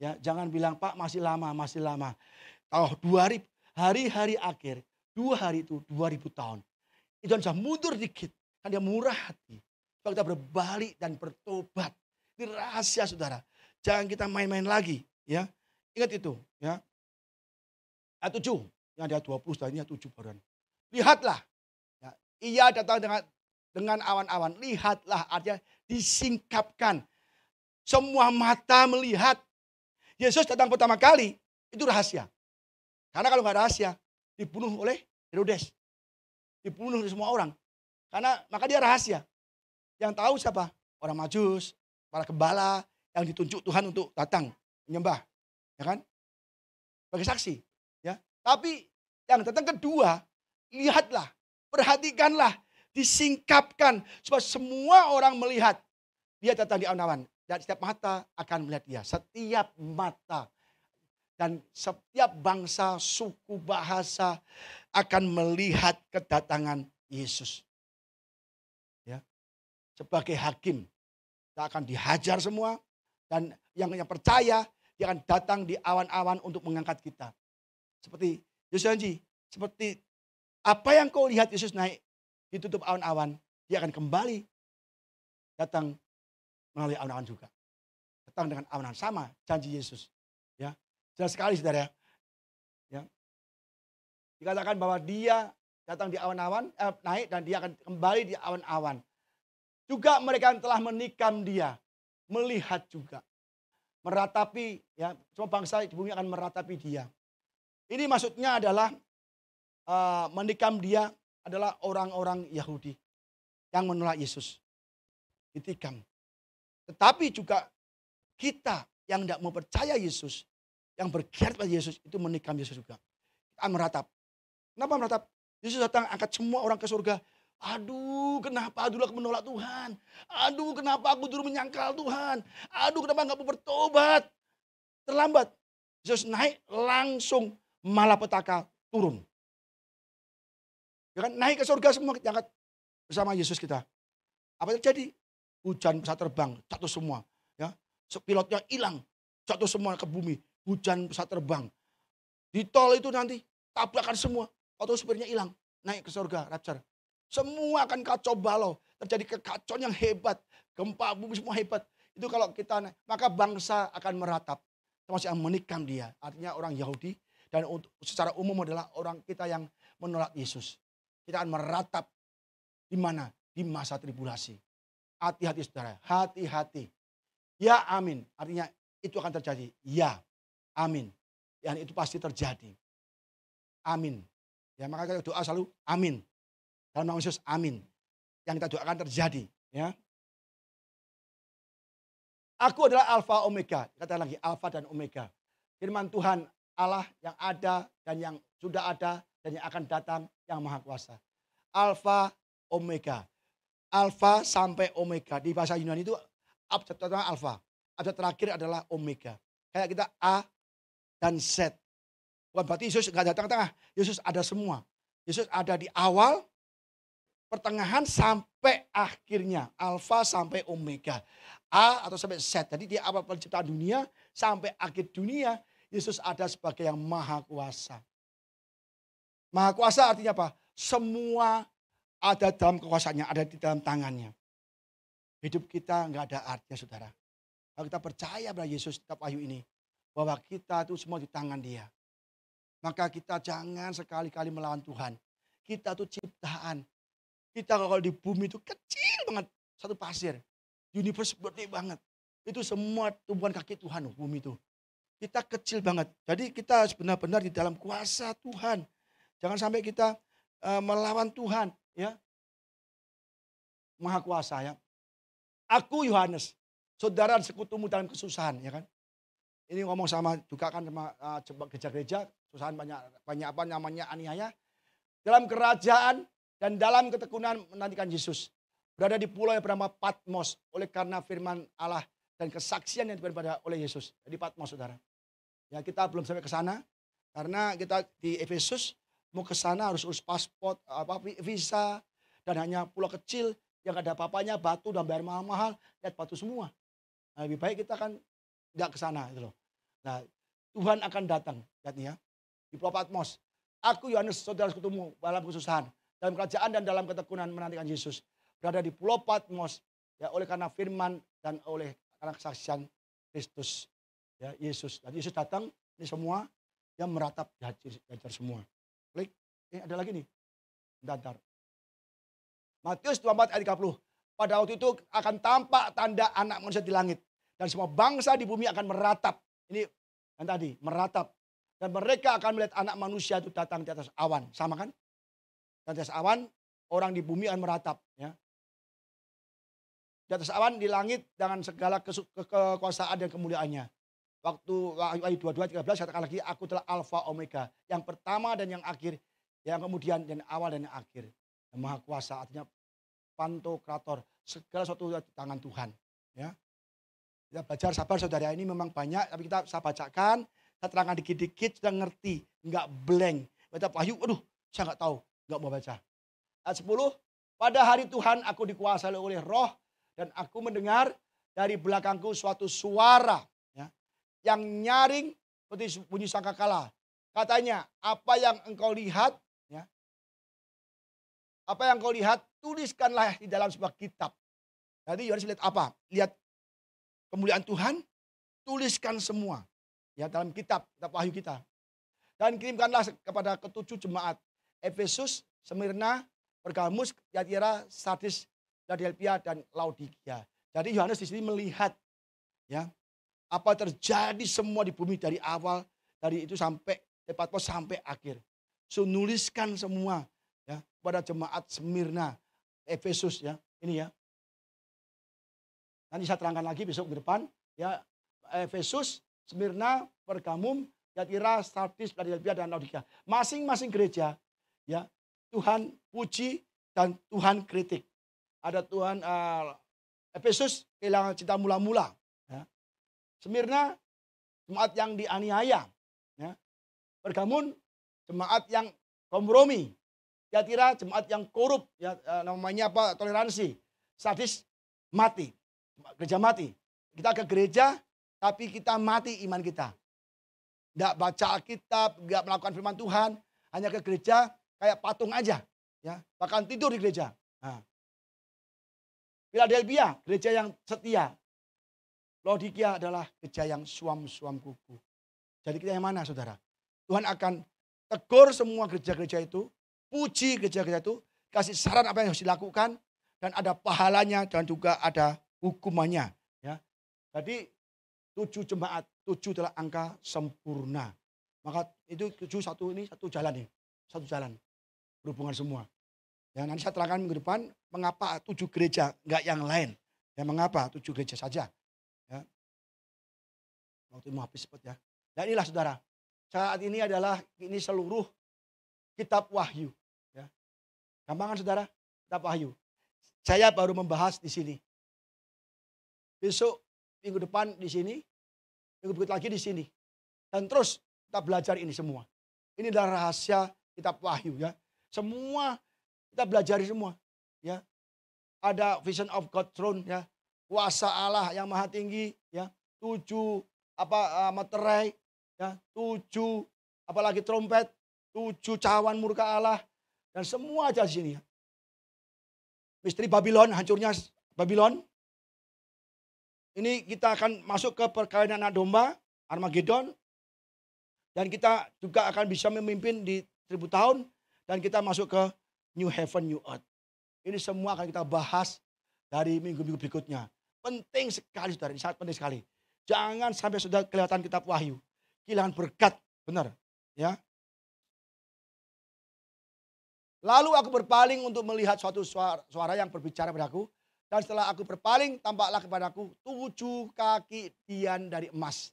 [SPEAKER 1] Ya, jangan bilang Pak masih lama, masih lama. Kalau 2000 hari-hari akhir, 2 hari itu 2000 tahun. Itu sudah mundur dikit. Kan dia murah hati. Supaya kita berbalik dan bertobat. Ini rahasia saudara. Jangan kita main-main lagi. Ya, ingat itu. Ya. Ayat 7. Yang ada 20 dan ini 7 baruan. Lihatlah. Ya, ia datang dengan awan-awan. Lihatlah artinya disingkapkan. Semua mata melihat. Yesus datang pertama kali. Itu rahasia. Karena kalau nggak rahasia. Dibunuh oleh Herodes. Dibunuh oleh semua orang. Karena maka dia rahasia. Yang tahu siapa? Orang Majus, para gembala yang ditunjuk Tuhan untuk datang menyembah, ya kan? Sebagai saksi, ya. Tapi yang datang kedua, lihatlah, perhatikanlah, disingkapkan supaya semua orang melihat dia datang di awan-awan dan setiap mata akan melihat dia, setiap mata dan setiap bangsa, suku, bahasa akan melihat kedatangan Yesus. Sebagai hakim, kita akan dihajar semua. Dan yang percaya, dia akan datang di awan-awan untuk mengangkat kita. Seperti Yesus janji, seperti apa yang kau lihat Yesus naik, ditutup awan-awan, dia akan kembali datang melalui awan-awan juga. Datang dengan awan sama, janji Yesus. Ya, jelas sekali saudara. Ya. Dikatakan bahwa dia datang di awan-awan, naik dan dia akan kembali di awan-awan. Juga mereka yang telah menikam dia, melihat juga. Meratapi, ya semua bangsa di bumi akan meratapi dia. Ini maksudnya adalah menikam dia adalah orang-orang Yahudi yang menolak Yesus. Ditikam. Tetapi juga kita yang tidak mau percaya Yesus, yang berkhianat pada Yesus, itu menikam Yesus juga. Kita meratap. Kenapa meratap? Yesus datang angkat semua orang ke surga. Aduh, kenapa dulu aku menolak Tuhan? Aduh, kenapa aku dulu menyangkal Tuhan? Aduh, kenapa nggak mau bertobat? Terlambat. Yesus naik langsung malapetaka turun. Ya kan, naik ke surga semua kita angkat bersama Yesus kita. Apa yang terjadi? Hujan pesawat terbang, jatuh semua. Ya, pilotnya hilang, jatuh semua ke bumi. Hujan pesawat terbang. Di tol itu nanti tabrakan semua. Atau supirnya hilang, naik ke surga, rapture. Semua akan kacau balau. Terjadi kekacauan yang hebat. Gempa bumi semua hebat. Itu kalau kita, maka bangsa akan meratap. Termasuk yang menikam dia. Artinya orang Yahudi. Dan secara umum adalah orang kita yang menolak Yesus. Kita akan meratap. Di mana? Di masa tribulasi. Hati-hati saudara. Hati-hati. Ya amin. Artinya itu akan terjadi. Ya amin. Dan itu pasti terjadi. Amin. Ya maka kita doa selalu amin. Dalam nama Yesus, amin. Yang kita doakan terjadi. Ya. Aku adalah Alfa Omega. Kata lagi, Alfa dan Omega. Firman Tuhan Allah yang ada dan yang sudah ada dan yang akan datang yang maha kuasa. Alfa Omega. Alfa sampai Omega. Di bahasa Yunani itu abjad pertama alfa, abjad terakhir adalah omega. Kayak kita A dan Z. Bukan berarti Yesus nggak ada tengah-tengah. Yesus ada semua. Yesus ada di awal, pertengahan sampai akhirnya. Alfa sampai omega. A atau sampai Z. Jadi di awal penciptaan dunia sampai akhir dunia, Yesus ada sebagai yang maha kuasa. Maha kuasa artinya apa? Semua ada dalam kekuasaannya, ada di dalam tangannya. Hidup kita nggak ada artinya, saudara. Kalau kita percaya pada Yesus kitab Wahyu ini, bahwa kita itu semua di tangan Dia. Maka kita jangan sekali-kali melawan Tuhan. Kita itu ciptaan. Kita kalau di bumi itu kecil banget, satu pasir. Universe gede banget. Itu semua tumbuhan kaki Tuhan, bumi itu. Kita kecil banget. Jadi kita harus benar-benar di dalam kuasa Tuhan. Jangan sampai kita melawan Tuhan, ya. Maha kuasa, ya. Aku Yohanes, saudara sekutumu dalam kesusahan, ya kan? Ini ngomong sama juga kan sama gereja-gereja, kesusahan banyak apa namanya aniaya. Dalam kerajaan dan dalam ketekunan menantikan Yesus. Berada di pulau yang bernama Patmos oleh karena firman Allah dan kesaksian yang diberikan oleh Yesus. Jadi Patmos, saudara. Ya, kita belum sampai ke sana karena kita di Efesus mau ke sana harus urus paspor, visa, dan hanya pulau kecil yang ada apa-apanya, batu dan bayar mahal-mahal, lihat batu semua. Nah, lebih baik kita kan nggak ke sana gitu loh. Nah, Tuhan akan datang, lihat nih ya, di Pulau Patmos. Aku Yohanes, saudara sekutumu dalam kesusahan, dalam kerajaan dan dalam ketekunan menantikan Yesus. Berada di Pulau Patmos, ya oleh karena firman dan oleh karena kesaksian Kristus, ya Yesus. Dan Yesus datang, ini semua yang meratap dihajar semua. Klik, ada lagi nih, bentar. Matius 24 ayat 30. Pada waktu itu akan tampak tanda anak manusia di langit. Dan semua bangsa di bumi akan meratap. Ini yang tadi, meratap. Dan mereka akan melihat anak manusia itu datang di atas awan. Sama kan? Di atas awan, orang di bumi akan meratap. Ya. Di atas awan, di langit, dengan segala kekuasaan dan kemuliaannya. Waktu Wahyu 22:13 katakan lagi, aku telah Alfa Omega. Yang pertama dan yang akhir. Yang kemudian dan awal dan yang akhir. Yang maha kuasa artinya Pantokrator, segala sesuatu di tangan Tuhan. Ya. Kita belajar sabar, saudara, ini memang banyak, tapi saya bacakan, saya terangkan dikit-dikit, sudah ngerti, nggak blank. Baca Wahyu, aduh, saya nggak tahu, nggak mau baca. Ayat 10, pada hari Tuhan aku dikuasai oleh roh, dan aku mendengar dari belakangku suatu suara, ya, yang nyaring seperti bunyi sangkakala. Katanya, apa yang engkau lihat, ya, apa yang engkau lihat, tuliskanlah di dalam sebuah kitab. Jadi Yohanes lihat apa? Lihat kemuliaan Tuhan, tuliskan semua. Ya, dalam kitab Wahyu kita. Dan kirimkanlah kepada ketujuh jemaat. Efesus, Smyrna, Pergamus, Tiatira, Sardis, Philadelphia, dan Laodikia. Jadi Yohanes di sini melihat, ya, apa terjadi semua di bumi dari awal, dari itu sampai Patmos sampai akhir. So, nuliskan semua, ya, pada jemaat Smyrna, Efesus, ya, ini ya. Nanti saya terangkan lagi besok ke depan, ya, Efesus, Smyrna, Pergamum, Tiatira, Sardis, Philadelphia, dan Laodikia. Masing-masing gereja, ya, Tuhan puji dan Tuhan kritik. Ada Tuhan Efesus kehilangan cinta mula-mula, ya. Smyrna jemaat yang dianiaya, ya. Pergamum jemaat yang kompromi. Tiatira jemaat yang korup, ya, namanya apa, toleransi. Sardis mati, gereja mati. Kita ke gereja tapi kita mati iman kita. Tidak baca Alkitab, tidak melakukan firman Tuhan, hanya ke gereja kayak patung aja, ya, bahkan tidur di gereja. Nah. Philadelphia gereja yang setia. Laodikia adalah gereja yang suam-suam kuku. Jadi kita yang mana, saudara? Tuhan akan tegur semua gereja-gereja itu, puji gereja-gereja itu, kasih saran apa yang harus dilakukan, dan ada pahalanya dan juga ada hukumannya. Ya. Jadi 7 jemaat, 7 adalah angka sempurna. Maka itu 7 satu ini satu jalan nih, satu jalan berhubungan semua. Ya, nanti saya terangkan minggu depan mengapa 7 gereja, enggak yang lain. Ya, mengapa 7 gereja saja. Ya. Waktu mau habis cepat ya. Dan inilah saudara, saat ini adalah ini seluruh kitab Wahyu. Ya. Gampang kan, saudara? Kitab Wahyu. Saya baru membahas di sini. besok minggu depan di sini, minggu berikut lagi di sini. Dan terus kita belajar ini semua. Ini adalah rahasia kitab Wahyu ya. Semua kita belajar semua ya. Ada vision of God throne ya. Kuasa Allah yang maha tinggi ya. 7 materai ya, 7 apalagi trompet, 7 cawan murka Allah dan semua aja di sini ya. Misteri Babylon, hancurnya Babylon. Ini kita akan masuk ke perkawinan anak domba, Armageddon. Dan kita juga akan bisa memimpin di 1000 tahun. Dan kita masuk ke New Heaven, New Earth. Ini semua akan kita bahas dari minggu-minggu berikutnya. Penting sekali saudara, ini sangat penting sekali. Jangan sampai sudah kelihatan kitab Wahyu. Kehilangan berkat, benar. Ya. Lalu aku berpaling untuk melihat suatu suara yang berbicara padaku. Dan setelah aku berpaling, tampaklah kepadaku 7 kaki dian dari emas.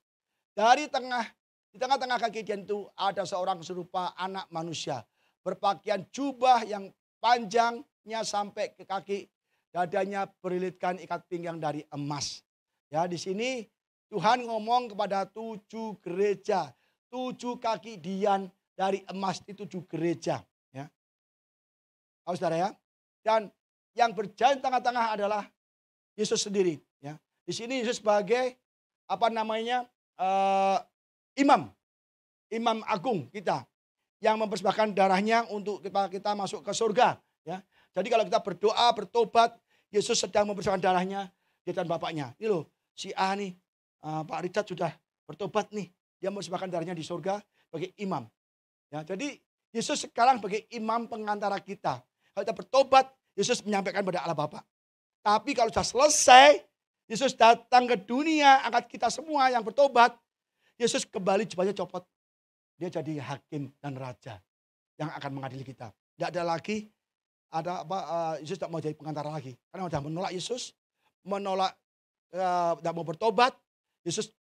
[SPEAKER 1] Di tengah-tengah kaki dian itu ada seorang serupa anak manusia. Berpakaian jubah yang panjangnya sampai ke kaki. Dadanya berlilitkan ikat pinggang dari emas. Ya, di sini Tuhan ngomong kepada 7 gereja. 7 kaki dian dari emas itu 7 gereja. Ya. Tahu saudara ya. Dan yang berjalan tengah-tengah adalah Yesus sendiri. Ya. Di sini Yesus sebagai imam agung kita yang mempersembahkan darahnya untuk kita masuk ke surga. Ya. Jadi kalau kita berdoa, bertobat, Yesus sedang mempersembahkan darahnya dia dan Bapaknya. Ini loh, si A nih, Pak Richard sudah bertobat nih. Dia mempersembahkan darahnya di surga sebagai imam. Ya, jadi Yesus sekarang sebagai imam pengantara kita. Kalau kita bertobat, Yesus menyampaikan pada Allah Bapa. Tapi kalau sudah selesai, Yesus datang ke dunia, angkat kita semua yang bertobat. Yesus kembali jubahnya copot. Dia jadi hakim dan raja yang akan mengadili kita. Tidak ada lagi, Yesus tidak mau jadi pengantara lagi. Karena sudah menolak Yesus, tidak mau bertobat. Yesus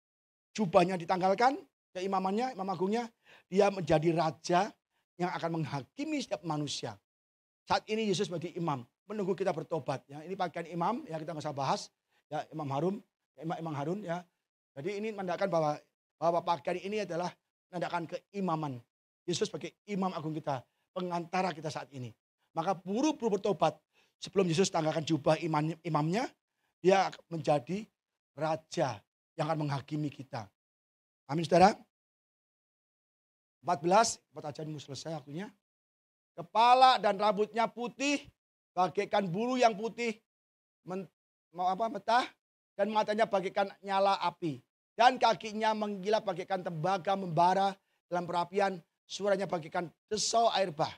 [SPEAKER 1] jubahnya ditanggalkan, keimamannya, imam agungnya. Dia menjadi raja yang akan menghakimi setiap manusia. Saat ini Yesus sebagai imam, menunggu kita bertobat. Ya, ini pakaian imam, ya kita nggak usah bahas. Ya, Imam Harun, ya. Jadi ini menandakan bahwa pakaian ini adalah menandakan keimaman. Yesus sebagai imam agung kita, pengantara kita saat ini. Maka buru-buru bertobat sebelum Yesus tanggalkan jubah imamnya, dia menjadi raja yang akan menghakimi kita. Amin saudara. 14, pertanyaan selesai waktunya. Kepala dan rambutnya putih, bagaikan bulu yang putih, metah, dan matanya bagaikan nyala api. Dan kakinya menggilap bagaikan tembaga membara dalam perapian, suaranya bagaikan desau air bah.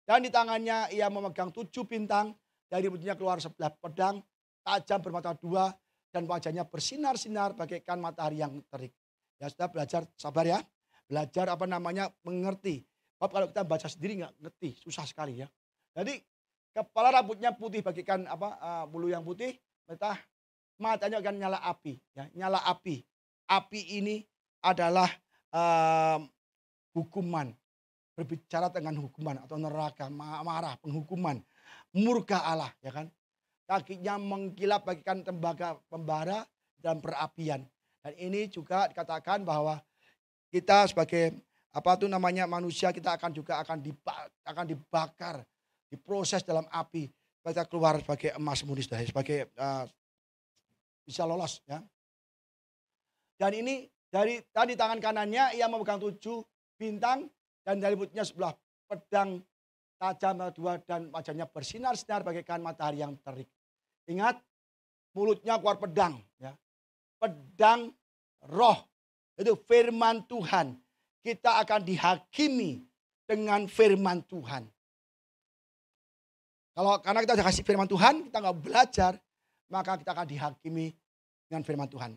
[SPEAKER 1] Dan di tangannya ia memegang 7 bintang, dari mulutnya keluar 11 pedang, tajam bermata 2, dan wajahnya bersinar-sinar bagaikan matahari yang terik. Ya sudah belajar, sabar ya. Belajar mengerti. Sebab kalau kita baca sendiri nggak ngerti, susah sekali ya. Jadi kepala rambutnya putih bagaikan bulu yang putih, matanya akan nyala api. Ya, nyala api. Api ini adalah hukuman. Berbicara dengan hukuman atau neraka, marah, penghukuman. Murka Allah, ya kan. Kakinya mengkilap bagaikan tembaga pembara dan perapian. Dan ini juga dikatakan bahwa kita sebagai manusia kita akan dibakar, diproses dalam api, kita keluar sebagai emas murni, sebagai bisa lolos ya. Dan ini dari tadi tangan kanannya ia memegang 7 bintang dan dari mulutnya 11 pedang tajam 2 dan wajahnya bersinar-sinar bagaikan matahari yang terik. Ingat, mulutnya keluar pedang ya. Pedang roh, itu firman Tuhan. Kita akan dihakimi dengan firman Tuhan. Karena kita sudah kasih firman Tuhan, kita nggak belajar, maka kita akan dihakimi dengan firman Tuhan.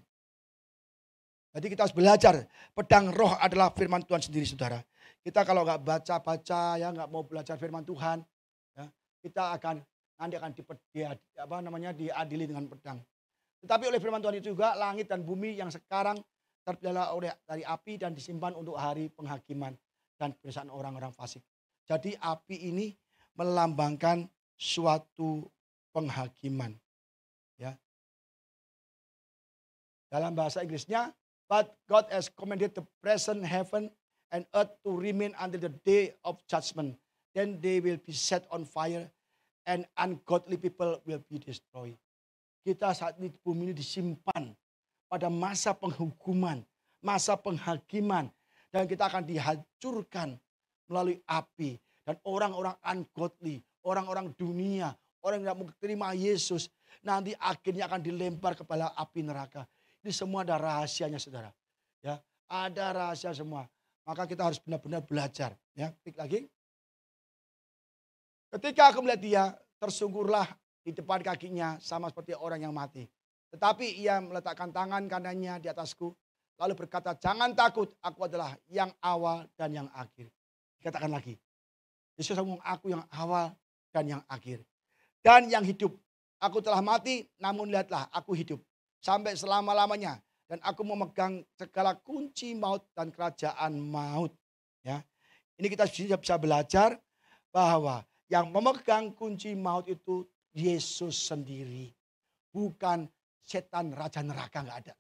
[SPEAKER 1] Jadi kita harus belajar. Pedang roh adalah firman Tuhan sendiri, saudara. Kita kalau nggak baca-baca, ya nggak mau belajar firman Tuhan, ya, kita nanti akan diadili dengan pedang. Tetapi oleh firman Tuhan itu juga langit dan bumi yang sekarang terbelah dari api dan disimpan untuk hari penghakiman dan pemeriksaan orang-orang fasik. Jadi api ini melambangkan suatu penghakiman. Ya. Dalam bahasa Inggrisnya, but God has commanded the present heaven and earth to remain until the day of judgment. Then they will be set on fire and ungodly people will be destroyed. Kita saat ini bumi ini disimpan pada masa penghukuman, masa penghakiman. Dan kita akan dihancurkan melalui api. Dan orang-orang ungodly, orang-orang dunia, orang yang tidak mau terima Yesus, nanti akhirnya akan dilempar kepada api neraka. Ini semua ada rahasianya, saudara. Ya, ada rahasia semua. Maka kita harus benar-benar belajar. Ya, klik lagi. Ketika aku melihat dia, tersungkurlah di depan kakinya sama seperti orang yang mati. Tetapi ia meletakkan tangan kanannya di atasku, lalu berkata, jangan takut, aku adalah yang awal dan yang akhir. Dikatakan lagi, Yesus ngomong, aku yang awal dan yang akhir. Dan yang hidup. Aku telah mati, namun lihatlah, aku hidup sampai selama-lamanya. Dan aku memegang segala kunci maut dan kerajaan maut. Ya, ini kita bisa belajar bahwa yang memegang kunci maut itu Yesus sendiri. Bukan setan raja neraka, enggak ada.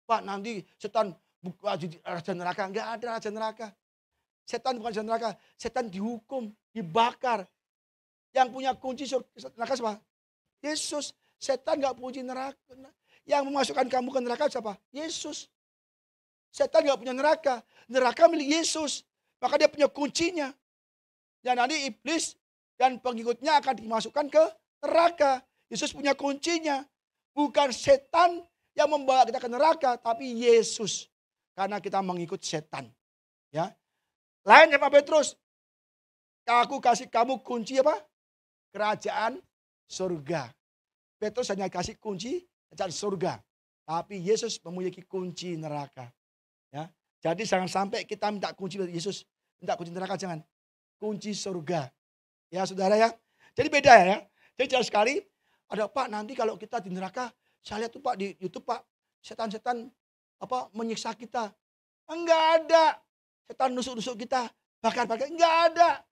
[SPEAKER 1] Pak, nanti setan bukan raja neraka, enggak ada raja neraka. Setan bukan raja neraka, setan dihukum, dibakar. Yang punya kunci neraka siapa? Yesus. Setan enggak punya neraka. Yang memasukkan kamu ke neraka siapa? Yesus. Setan enggak punya neraka. Neraka milik Yesus. Maka dia punya kuncinya. Dan nanti iblis dan pengikutnya akan dimasukkan ke neraka. Yesus punya kuncinya. Bukan setan yang membawa kita ke neraka, tapi Yesus. Karena kita mengikut setan. Ya. Lain sama Petrus. Aku kasih kamu kunci apa? Kerajaan surga. Petrus hanya kasih kunci kerajaan surga. Tapi Yesus memiliki kunci neraka. Ya. Jadi jangan sampai kita minta kunci dari Yesus. Minta kunci neraka, jangan. Kunci surga. Ya saudara ya. Jadi beda ya. Jadi jelas sekali. Ada Pak, nanti kalau kita di neraka, saya lihat tuh Pak di YouTube Pak, setan-setan menyiksa kita. Enggak ada. Setan nusuk-nusuk kita, bakar-bakar, enggak ada.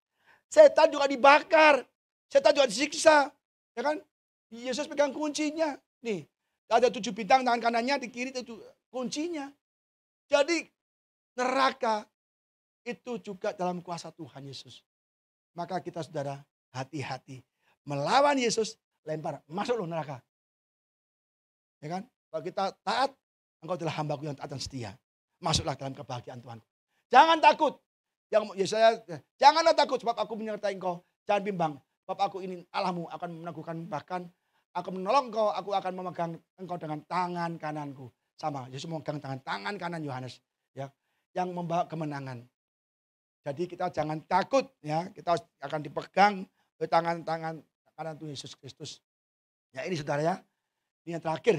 [SPEAKER 1] Setan juga dibakar. Setan juga disiksa. Ya kan? Yesus pegang kuncinya. Nih, ada 7 bintang tangan kanannya, di kiri itu kuncinya. Jadi neraka itu juga dalam kuasa Tuhan Yesus. Maka kita saudara hati-hati. Melawan Yesus, lempar, masuk loh neraka. Ya kan? Kalau kita taat, engkau adalah hambaku yang taat dan setia. Masuklah dalam kebahagiaan Tuhan. Jangan takut. Janganlah takut sebab aku menyertai engkau. Jangan bimbang. Sebab aku ini Allahmu akan meneguhkan, bahkan aku menolong engkau, aku akan memegang engkau dengan tangan kananku. Sama, Yesus memegang tangan kanan Yohanes. Ya, yang membawa kemenangan. Jadi kita jangan takut ya, kita akan dipegang oleh tangan-tangan kanan Tuhan Yesus Kristus. Ya ini saudara ya, ini yang terakhir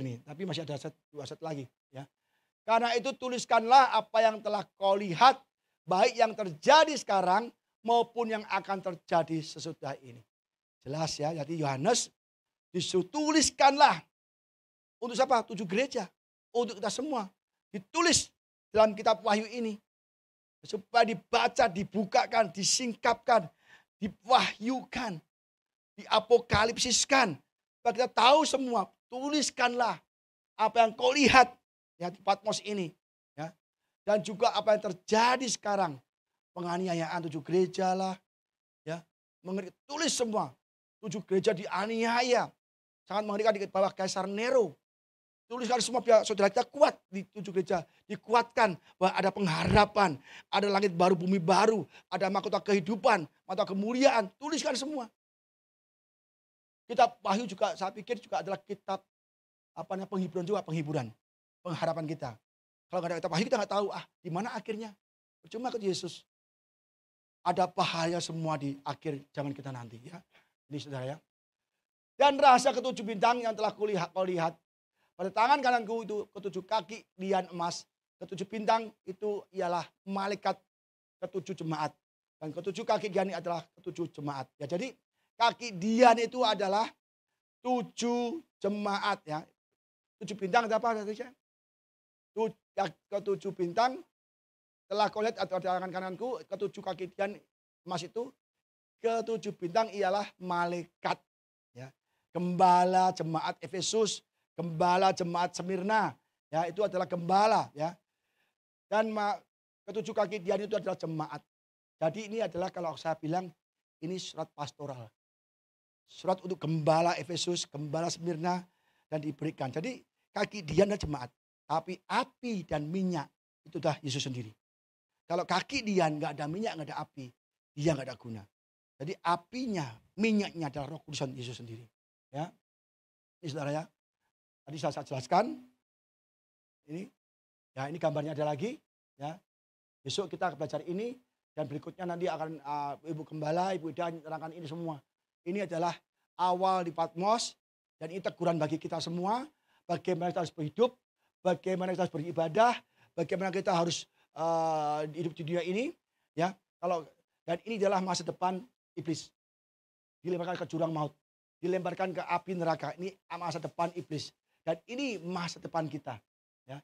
[SPEAKER 1] nih, tapi masih ada 2 set lagi ya. Karena itu tuliskanlah apa yang telah kau lihat, baik yang terjadi sekarang maupun yang akan terjadi sesudah ini. Jelas ya, jadi Yohanes disuruh tuliskanlah. Untuk siapa? 7 gereja, untuk kita semua. Ditulis dalam kitab Wahyu ini. Supaya dibaca, dibukakan, disingkapkan, diwahyukan, diapokalipsiskan. Supaya kita tahu semua, tuliskanlah apa yang kau lihat ya, di Patmos ini. Ya. Dan juga apa yang terjadi sekarang. Penganiayaan 7 gereja lah. Ya. Tulis semua. 7 gereja dianiaya. Sangat mengerikan di bawah Kaisar Nero. Tuliskan semua biar saudara kita kuat di 7 gereja. Dikuatkan bahwa ada pengharapan. Ada langit baru, bumi baru. Ada mahkota kehidupan, mahkota kemuliaan. Tuliskan semua. Kitab Wahyu juga saya pikir juga adalah kitab penghiburan juga. Pengharapan kita. Kalau nggak ada kitab Wahyu kita nggak tahu di mana akhirnya. Percuma ke Yesus. Ada bahaya semua di akhir zaman kita nanti ya. Ini saudara ya. Dan rahasia ke-7 bintang yang telah kau lihat. Pada tangan kananku itu ke-7 kaki dian emas. Ke-7 bintang itu ialah malaikat ke-7 jemaat. Dan ke-7 kaki dian adalah ke-7 jemaat. Ya, jadi kaki dian itu adalah 7 jemaat ya. 7 bintang ada apa? Ke-7 bintang telah kau lihat atau tangan kananku, ke-7 kaki dian emas itu. Ke-7 bintang ialah malaikat. Ya. Gembala jemaat Efesus. gembala jemaat Smyrna. Ya, itu adalah gembala ya. Dan ketujuh kaki Dian itu adalah jemaat. Jadi ini adalah kalau saya bilang ini surat pastoral. Surat untuk gembala Efesus, gembala Smyrna dan diberikan. Jadi kaki Dian adalah jemaat. Tapi api dan minyak itu dah Yesus sendiri. Kalau kaki Dian nggak ada minyak, nggak ada api, dia nggak ada guna. Jadi apinya, minyaknya adalah Roh Kudus Yesus sendiri. Ya, ini saudara ya. Tadi saya jelaskan. Ini, ya ini gambarnya ada lagi. Ya, besok kita belajar ini dan berikutnya nanti akan Ibu Gembala, Ibu Ida menerangkan ini semua. Ini adalah awal di Patmos dan ini teguran bagi kita semua. Bagaimana kita harus berhidup, bagaimana kita harus beribadah, bagaimana kita harus hidup di dunia ini. Ya, dan ini adalah masa depan iblis. Dilemparkan ke jurang maut, dilemparkan ke api neraka. Ini masa depan iblis. Dan ini masa depan kita. Ya.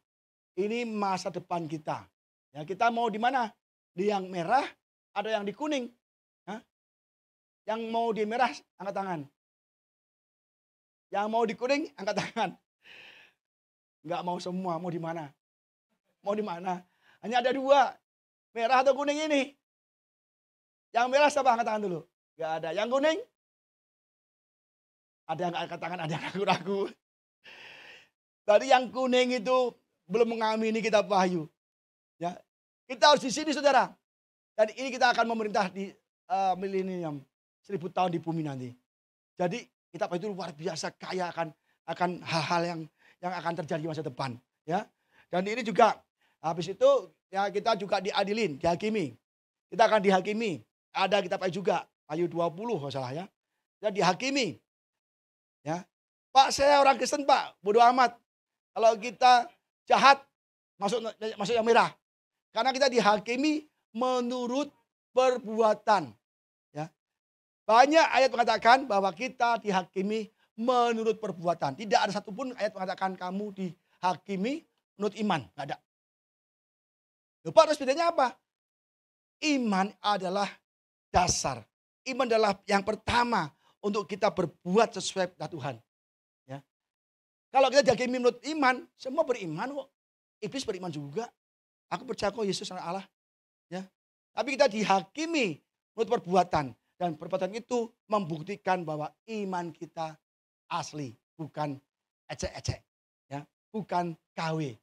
[SPEAKER 1] Ini masa depan kita. Ya, kita mau di mana? Di yang merah, ada yang di kuning. Hah? Yang mau di merah, angkat tangan. Yang mau di kuning, angkat tangan. Enggak mau semua, mau di mana? Mau di mana? Hanya ada dua, merah atau kuning ini. Yang merah siapa? Angkat tangan dulu. Enggak ada. Yang kuning? Ada yang angkat tangan, ada yang ragu-ragu. Tadi yang kuning itu belum mengamini kitab Wahyu. Ya, kita harus di sini saudara. Dan ini kita akan memerintah di milenium 1000 tahun di bumi nanti. Jadi kitab itu luar biasa kaya akan hal-hal yang akan terjadi di masa depan. Ya, dan ini juga habis itu ya kita juga diadilin, dihakimi. Kita akan dihakimi. Ada kitab juga Wahyu 20 kalau salah ya. Ya dihakimi. Ya, Pak saya orang Kristen Pak, bodoh amat. Kalau kita jahat masuk yang merah. Karena kita dihakimi menurut perbuatan. Ya. Banyak ayat mengatakan bahwa kita dihakimi menurut perbuatan. Tidak ada satupun ayat mengatakan kamu dihakimi menurut iman. Tidak ada. Lupa terus bedanya apa? Iman adalah dasar. Iman adalah yang pertama untuk kita berbuat sesuai dengan Tuhan. Ya. Kalau kita dihakimi menurut iman, semua beriman kok. Iblis beriman juga. Aku percaya kok Yesus adalah Allah. Ya. Tapi kita dihakimi menurut perbuatan. Dan perbuatan itu membuktikan bahwa iman kita asli. Bukan ecek-ecek. Ya. Bukan KW.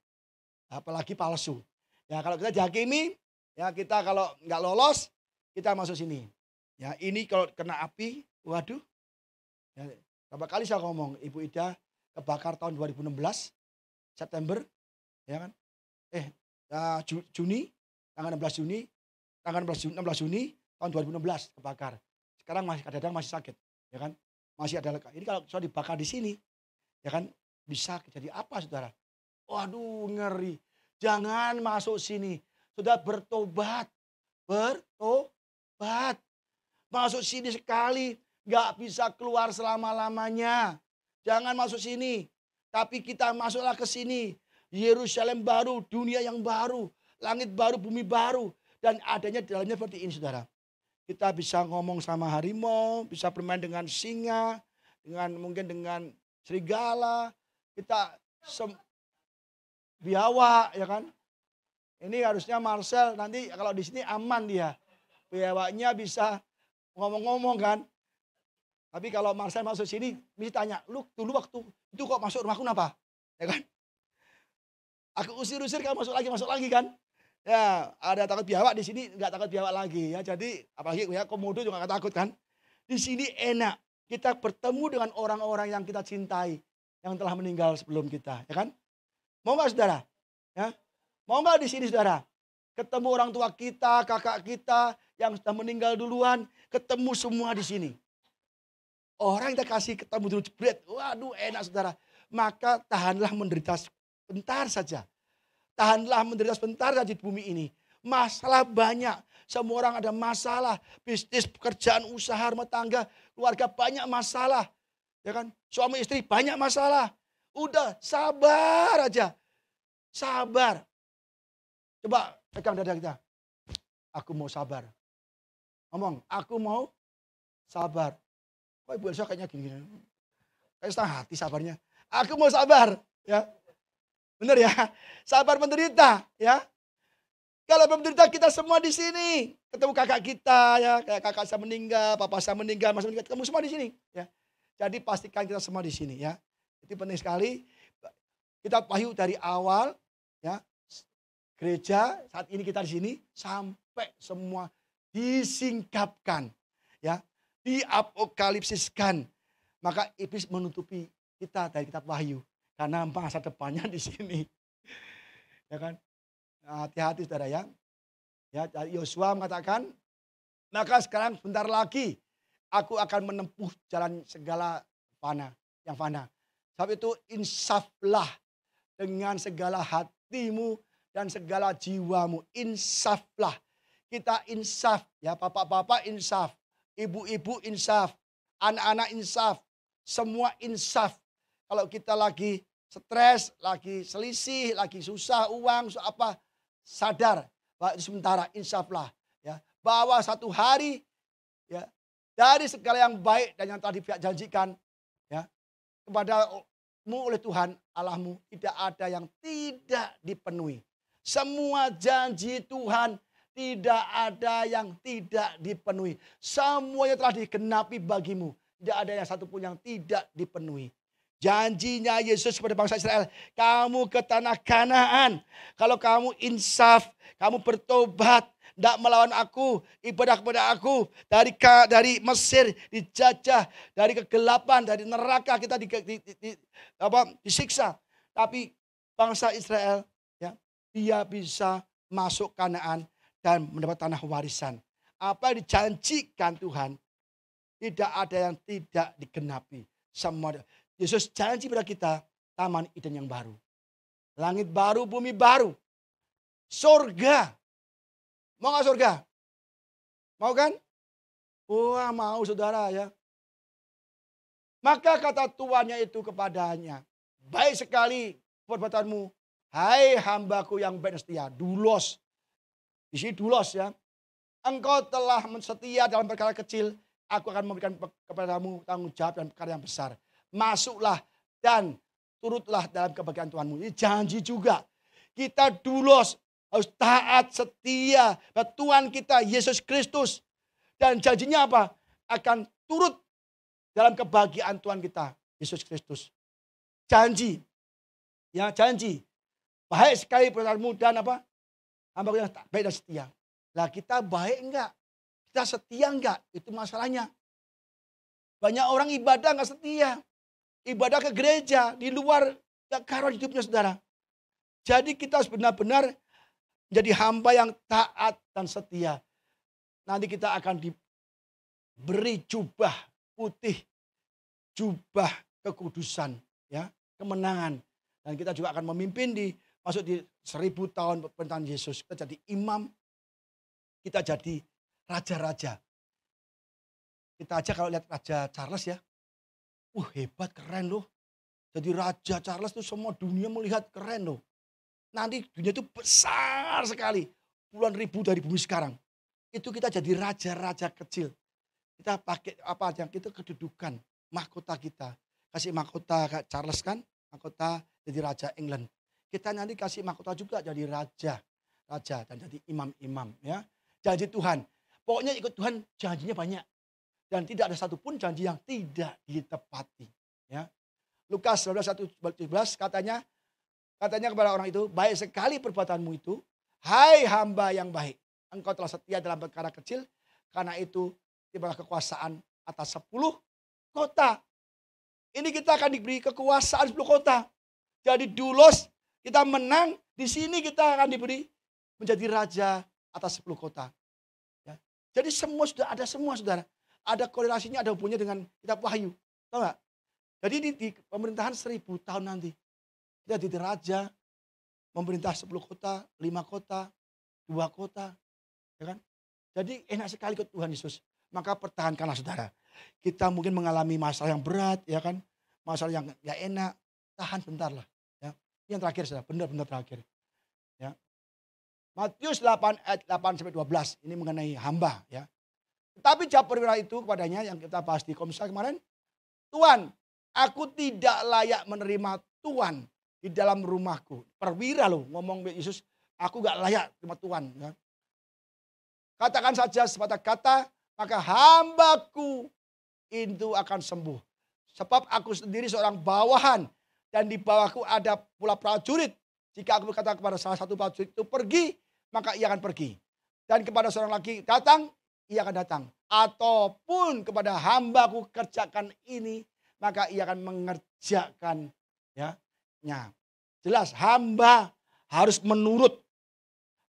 [SPEAKER 1] Apalagi palsu. Ya, kalau kita dihakimi, ya kita kalau nggak lolos, kita masuk sini. Ya, ini kalau kena api, waduh. Ya, berapa kali saya ngomong, Ibu Ida kebakar tahun 2016, September, ya kan? Juni, tanggal 16 Juni, tanggal 16 Juni tahun 2016 kebakar. Sekarang masih kadang-kadang masih sakit, ya kan? Masih ada luka. Ini kalau soal dibakar di sini, ya kan bisa jadi apa, saudara? Waduh, ngeri. Jangan masuk sini. Sudah bertobat, bertobat. Masuk sini sekali, nggak bisa keluar selama-lamanya. Jangan masuk sini. Tapi kita masuklah ke sini. Yerusalem baru, dunia yang baru, langit baru, bumi baru. Dan adanya di dalamnya seperti ini, saudara. Kita bisa ngomong sama harimau, bisa bermain dengan singa, mungkin dengan serigala. Kita biawak, ya kan? Ini harusnya Marcel nanti kalau di sini aman dia. Biawaknya bisa ngomong-ngomong kan. Tapi kalau Marcel masuk sini, mesti tanya, lu dulu waktu itu kok masuk rumahku kenapa? Ya kan? Aku usir-usir kamu masuk lagi kan? Ya, ada takut biawak di sini, nggak takut biawak lagi ya. Jadi apalagi ya komodo juga nggak takut kan? Di sini enak. Kita bertemu dengan orang-orang yang kita cintai, yang telah meninggal sebelum kita, ya kan? Mau nggak saudara? Ya, mau nggak di sini saudara? Ketemu orang tua kita, kakak kita yang sudah meninggal duluan, ketemu semua di sini. Orang yang kita kasih ketemu dulu jebret, waduh enak saudara. Maka tahanlah menderita sebentar saja. Tahanlah menderita sebentar saja di bumi ini. Masalah banyak, semua orang ada masalah. Bisnis, pekerjaan, usaha, rumah tangga, keluarga banyak masalah. Ya kan? Suami istri banyak masalah. Udah sabar aja. Sabar. Coba pegang dada kita. Aku mau sabar. Ngomong, aku mau sabar. Kok Ibu Elsa kayaknya gini. Kayak setengah hati sabarnya. Aku mau sabar, ya. Benar ya? Sabar menderita, ya. Kalau menderita kita semua di sini, ketemu kakak kita ya, kayak kakak saya meninggal, papa saya meninggal, mas meninggal, ketemu semua di sini, ya. Jadi pastikan kita semua di sini, ya. Itu penting sekali. Kita wahyu dari awal, ya. Gereja saat ini kita di sini sampai semua disingkapkan, ya, diapokalipsiskan. Maka iblis menutupi kita dari kitab Wahyu karena masa depannya di sini, ya kan? Nah, hati-hati saudara ya. Ya, Yosua mengatakan, maka sekarang sebentar lagi aku akan menempuh jalan segala yang fana. Sebab itu insaflah dengan segala hatimu dan segala jiwamu. Insaflah. Kita insaf ya, bapak-bapak insaf, ibu-ibu insaf, anak-anak insaf, semua insaf. Kalau kita lagi stres, lagi selisih, lagi susah uang, apa, sadar bahwa itu sementara, insaflah ya. Bahwa satu hari ya, dari segala yang baik dan yang telah dijanjikan ya kepadamu oleh Tuhan Allahmu, tidak ada yang tidak dipenuhi. Semua janji Tuhan tidak ada yang tidak dipenuhi. Semuanya telah digenapi bagimu. Tidak ada yang satupun yang tidak dipenuhi. Janjinya Yesus kepada bangsa Israel, kamu ke tanah Kanaan. Kalau kamu insaf, kamu bertobat, tidak melawan aku, ibadah kepada aku. Dari Mesir dijajah, dari kegelapan, dari neraka kita disiksa. Tapi bangsa Israel, ya, dia bisa masuk Kanaan dan mendapat tanah warisan. Apa yang dijanjikan Tuhan, tidak ada yang tidak digenapi. Semua. Yesus janji pada kita taman Eden yang baru. Langit baru, bumi baru. Surga. Mau gak surga? Mau kan? Wah, mau saudara ya. Maka kata tuannya itu kepadanya, baik sekali perbuatanmu, hai hambaku yang baik dan setia. Dulos. Di sini dulos ya. Engkau telah setia dalam perkara kecil, aku akan memberikan kepadamu tanggung jawab dan perkara yang besar. Masuklah dan turutlah dalam kebahagiaan Tuhanmu. Ini janji juga. Kita dulos, harus taat, setia pada Tuhan kita, Yesus Kristus. Dan janjinya apa? Akan turut dalam kebahagiaan Tuhan kita, Yesus Kristus. Janji. Ya, janji. Baik sekali perbuatanmu dan apa? Hamba yang baik dan setia. Lah kita baik enggak? Kita setia enggak? Itu masalahnya. Banyak orang ibadah enggak setia. Ibadah ke gereja, di luar gak karuan hidupnya saudara. Jadi kita harus benar-benar menjadi hamba yang taat dan setia. Nanti kita akan diberi jubah putih, jubah kekudusan, ya, kemenangan. Dan kita juga akan memimpin masuk di 1000 tahun pemerintahan Yesus. Kita jadi imam, kita jadi raja-raja. Kita aja kalau lihat Raja Charles ya, hebat, keren loh. Jadi Raja Charles itu semua dunia melihat keren loh. Nanti dunia itu besar sekali. Puluhan ribu dari bumi sekarang. Itu kita jadi raja-raja kecil. Kita pakai apa aja, kita kedudukan mahkota kita. Kasih mahkota Charles kan, mahkota jadi Raja England. Kita nanti kasih mahkota juga jadi raja dan jadi imam-imam ya. Janji Tuhan. Pokoknya ikut Tuhan, janjinya banyak. Dan tidak ada satupun janji yang tidak ditepati. Ya. Lukas 19:17 katanya kepada orang itu, baik sekali perbuatanmu itu, hai hamba yang baik. Engkau telah setia dalam perkara kecil, karena itu tibalah kekuasaan atas 10 kota. Ini kita akan diberi kekuasaan 10 kota. Jadi dulos, kita menang, di sini kita akan diberi menjadi raja atas 10 kota. Ya. Jadi semua sudah ada semua saudara. Ada korelasinya, ada hubungannya dengan kitab Wahyu. Tahu nggak? Jadi di pemerintahan 1000 tahun nanti. Kita jadi raja, memerintah 10 kota, 5 kota, 2 kota. Ya kan? Jadi enak sekali ikut Tuhan Yesus. Maka pertahankanlah saudara. Kita mungkin mengalami masalah yang berat, ya kan? Masalah yang gak enak. Tahan bentar lah. Ya. Yang terakhir saudara, benar-benar terakhir. Ya. Matius 8 ayat 8-12. Ini mengenai hamba ya. Tapi jawab perwira itu kepadanya yang kita bahas di Komsel kemarin. Tuhan, Aku tidak layak menerima Tuhan di dalam rumahku. Perwira loh ngomong Yesus, aku gak layak terima Tuhan. Ya. Katakan saja sepatah kata, maka hambaku itu akan sembuh. Sebab aku sendiri seorang bawahan dan di bawahku ada pula prajurit. Jika aku berkata kepada salah satu prajurit itu pergi, maka ia akan pergi. Dan kepada seorang lagi datang, ia akan datang. Ataupun kepada hambaku kerjakan ini, maka ia akan mengerjakan. Ya. Jelas hamba harus menurut.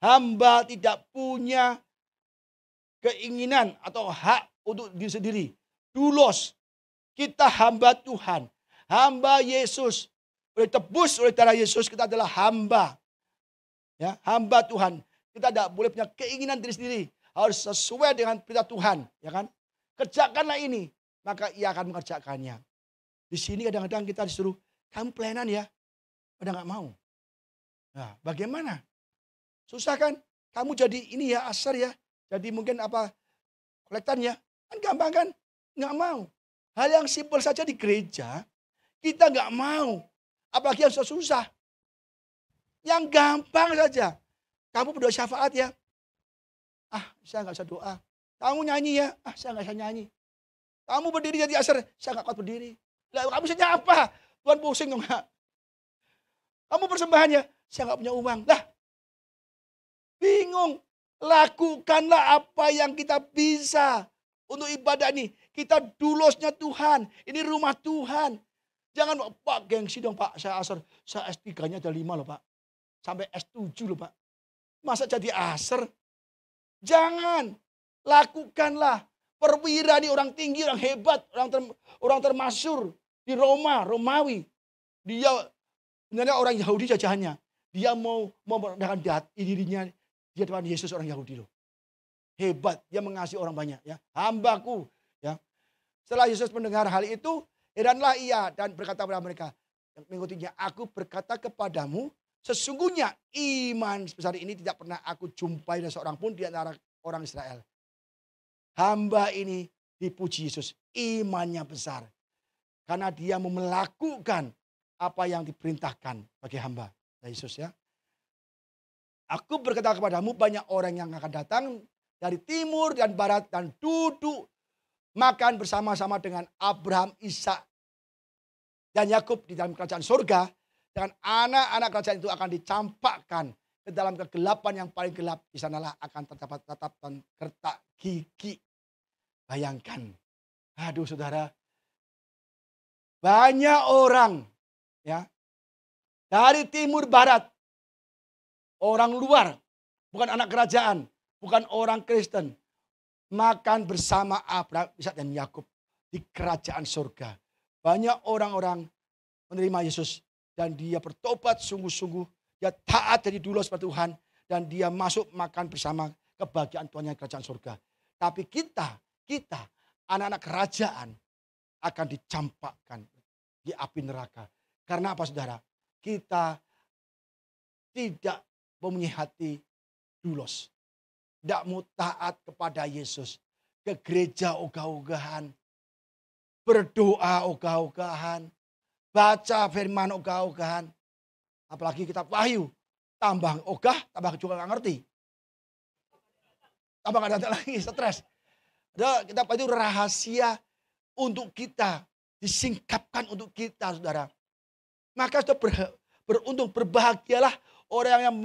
[SPEAKER 1] Hamba tidak punya keinginan atau hak untuk diri sendiri. Dulos. Kita hamba Tuhan. Hamba Yesus. Oleh tebus oleh darah Yesus kita adalah hamba. Ya, hamba Tuhan. Kita tidak boleh punya keinginan diri sendiri. Harus sesuai dengan perintah Tuhan. Ya kan? Kerjakanlah ini. Maka ia akan mengerjakannya. Di sini kadang-kadang kita disuruh, kamu pelayanan ya. Pada nggak mau. Nah, bagaimana? Susah kan? Kamu jadi ini ya, asar ya. Jadi mungkin kolektan ya. Kan gampang kan? Nggak mau. Hal yang simpel saja di gereja, kita nggak mau. Apalagi yang susah-susah. Yang gampang saja. Kamu berdoa syafaat ya. Saya nggak bisa doa. Kamu nyanyi ya. Saya nggak bisa nyanyi. Kamu berdiri jadi asar. Saya nggak kuat berdiri. Lah, kamu bisa apa? Tuhan pusing dong. Kamu persembahannya. Saya nggak punya uang. Lah, bingung. Lakukanlah apa yang kita bisa. Untuk ibadah ini. Kita dulosnya Tuhan. Ini rumah Tuhan. Jangan Pak gengsi dong Pak. Saya asar. Saya S3-nya ada 5 loh Pak. Sampai S7 loh Pak. Masa jadi asar? Jangan. Lakukanlah. Perwira ini orang tinggi, orang hebat. Orang termasyhur. Di Romawi. Dia sebenarnya orang Yahudi jajahannya. Dia mau merendahkan dirinya. Dia Tuhan Yesus orang Yahudi loh. Hebat, dia mengasihi orang banyak ya. Hambaku ya. Setelah Yesus mendengar hal itu, heranlah ia dan berkata kepada mereka yang mengikutinya, aku berkata kepadamu, sesungguhnya iman sebesar ini tidak pernah aku jumpai dari seorang pun di antara orang Israel. Hamba ini dipuji Yesus, imannya besar. Karena dia mau melakukan apa yang diperintahkan bagi hamba Yesus ya. Aku berkata kepadamu banyak orang yang akan datang dari timur dan barat dan duduk makan bersama-sama dengan Abraham, Ishak dan Yakub di dalam kerajaan surga. Dan anak-anak kerajaan itu akan dicampakkan ke dalam kegelapan yang paling gelap. Di sanalah akan terdapat tatapan gertak gigi. Bayangkan. Aduh saudara. Banyak orang ya dari timur barat. Orang luar. Bukan anak kerajaan. Bukan orang Kristen. Makan bersama Abraham, Ishak dan Yakub di kerajaan surga. Banyak orang-orang menerima Yesus. Dan dia bertobat sungguh-sungguh. Dia taat jadi dulos pada Tuhan. Dan dia masuk makan bersama kebahagiaan Tuhan yang kerajaan surga. Tapi kita anak-anak kerajaan akan dicampakkan di api neraka. Karena apa saudara? Kita tidak mempunyai hati dulos. Tidak mau taat kepada Yesus. Ke gereja ogah-ogahan. Berdoa ogah-ogahan. Baca firman ogah-ogahan. Apalagi kitab Wahyu. Tambah ogah, tambah juga gak ngerti. Tambah gak datang lagi, stres. Kitab itu rahasia untuk kita. Disingkapkan untuk kita, saudara. Maka sudah beruntung, berbahagialah orang yang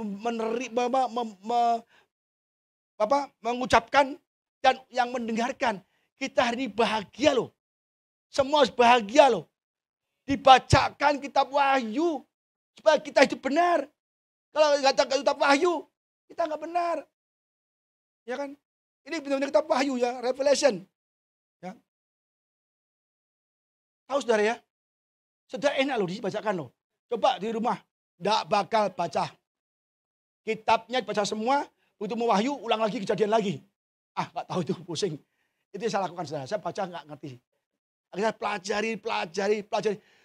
[SPEAKER 1] mengucapkan dan yang mendengarkan. Kita hari ini bahagia loh. Semua harus bahagia loh. Dibacakan kitab Wahyu supaya kita itu benar. Kalau nggak baca kitab Wahyu, kita nggak benar. Ya kan? Ini benar-benar kitab Wahyu ya, Revelation. Ya. Tahu saudara ya? Sudah enak loh dibacakan loh. Coba di rumah, nggak bakal baca. Kitabnya dibaca semua, begitu mau Wahyu, ulang lagi, kejadian lagi. Nggak tahu itu, pusing. Itu yang saya lakukan saudara, saya baca nggak ngerti. Akhirnya pelajari.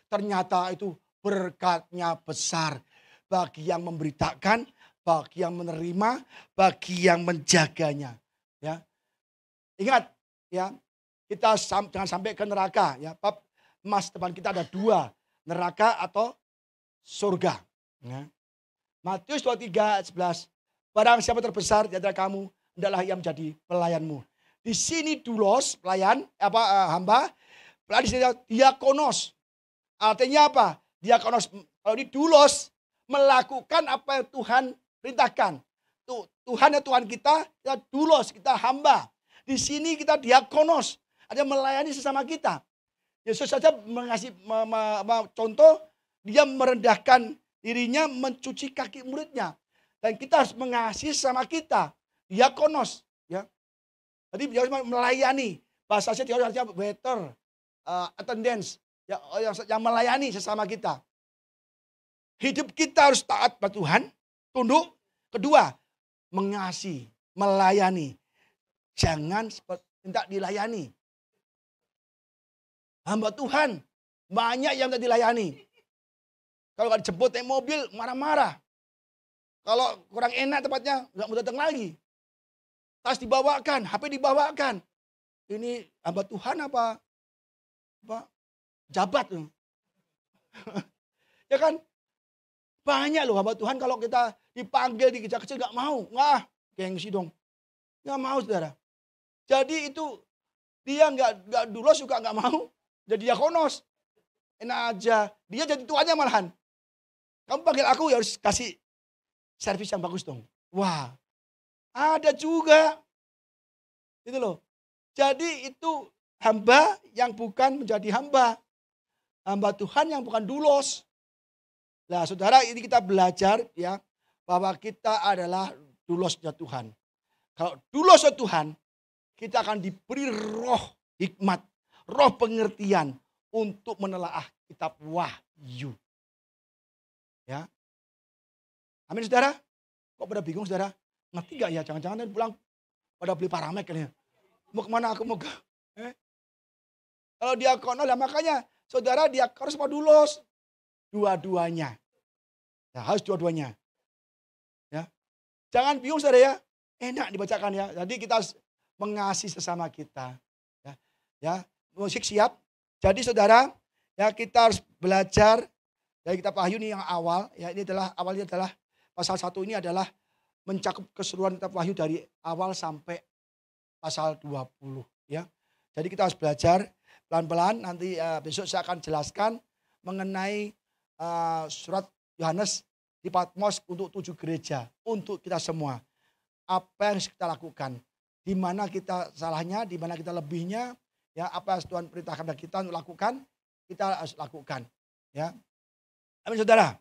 [SPEAKER 1] Ternyata itu berkatnya besar. Bagi yang memberitakan, bagi yang menerima, bagi yang menjaganya. Ya. Ingat, ya, kita jangan sampai ke neraka. Ya. Masa depan kita ada dua, neraka atau surga. Ya. Matius 23 ayat 11. Barang siapa terbesar di antara kamu, hendaklah ia menjadi pelayanmu. Di sini doulos, pelayan, hamba. Pelayan di sini diakonos. Artinya apa? Diakonos, kalau di doulos, melakukan apa yang Tuhan perintahkan. Tuhan ya Tuhan kita doulos, kita hamba. Di sini kita diakonos, ada melayani sesama kita. Yesus saja mengasih contoh, dia merendahkan dirinya mencuci kaki muridnya. Dan kita harus mengasihi sesama kita. Diakonos. Ya. Jadi dia harus melayani. Bahasanya dia harusnya waiter, attendance. Ya, yang melayani sesama kita. Hidup kita harus taat pada Tuhan. Tunduk. Kedua, mengasihi, melayani. Jangan minta dilayani. Hamba Tuhan, banyak yang tidak dilayani. Kalau nggak dijemput naik mobil, marah-marah. Kalau kurang enak tempatnya, nggak mau datang lagi. Tas dibawakan, HP dibawakan. Ini hamba Tuhan apa jabat. Ya kan? Banyak loh hamba Tuhan kalau kita dipanggil, dikejar-kejar nggak mau. Wah, gengsi dong. Nggak mau saudara. Jadi itu dia nggak dulu suka nggak mau. Jadi diakonos. Enak aja. Dia jadi tuanya malahan. Kamu panggil aku ya harus kasih servis yang bagus dong. Wah, ada juga. Itu loh. Jadi itu hamba yang bukan menjadi hamba. Hamba Tuhan yang bukan dulos. Nah saudara, ini kita belajar ya bahwa kita adalah dulosnya Tuhan. Kalau dulosnya Tuhan, kita akan diberi roh hikmat, roh pengertian untuk menelaah kitab Wahyu. Ya. Amin saudara. Kok pada bingung saudara? Ngerti gak ya? Jangan-jangan pulang pada beli paramek kan ya. Mau kemana aku mau ke? Kalau diakonos, lah makanya saudara diakonos sama dulos. Dua-duanya. Ya, harus dua-duanya. Ya. Jangan bingung saudara ya. Enak dibacakan ya. Jadi kita harus mengasihi sesama kita. Ya, musik siap. Jadi saudara, ya kita harus belajar dari kitab Wahyu ini yang awal. Ya ini adalah awalnya adalah pasal 1 ini adalah mencakup keseluruhan kitab Wahyu dari awal sampai pasal 20. Ya, jadi kita harus belajar pelan-pelan. Nanti besok saya akan jelaskan mengenai surat Yohanes di Patmos untuk 7 gereja untuk kita semua. Apa yang harus kita lakukan? Di mana kita salahnya, di mana kita lebihnya, ya apa yang Tuhan perintahkan kita untuk lakukan, kita harus lakukan. Ya, amin saudara.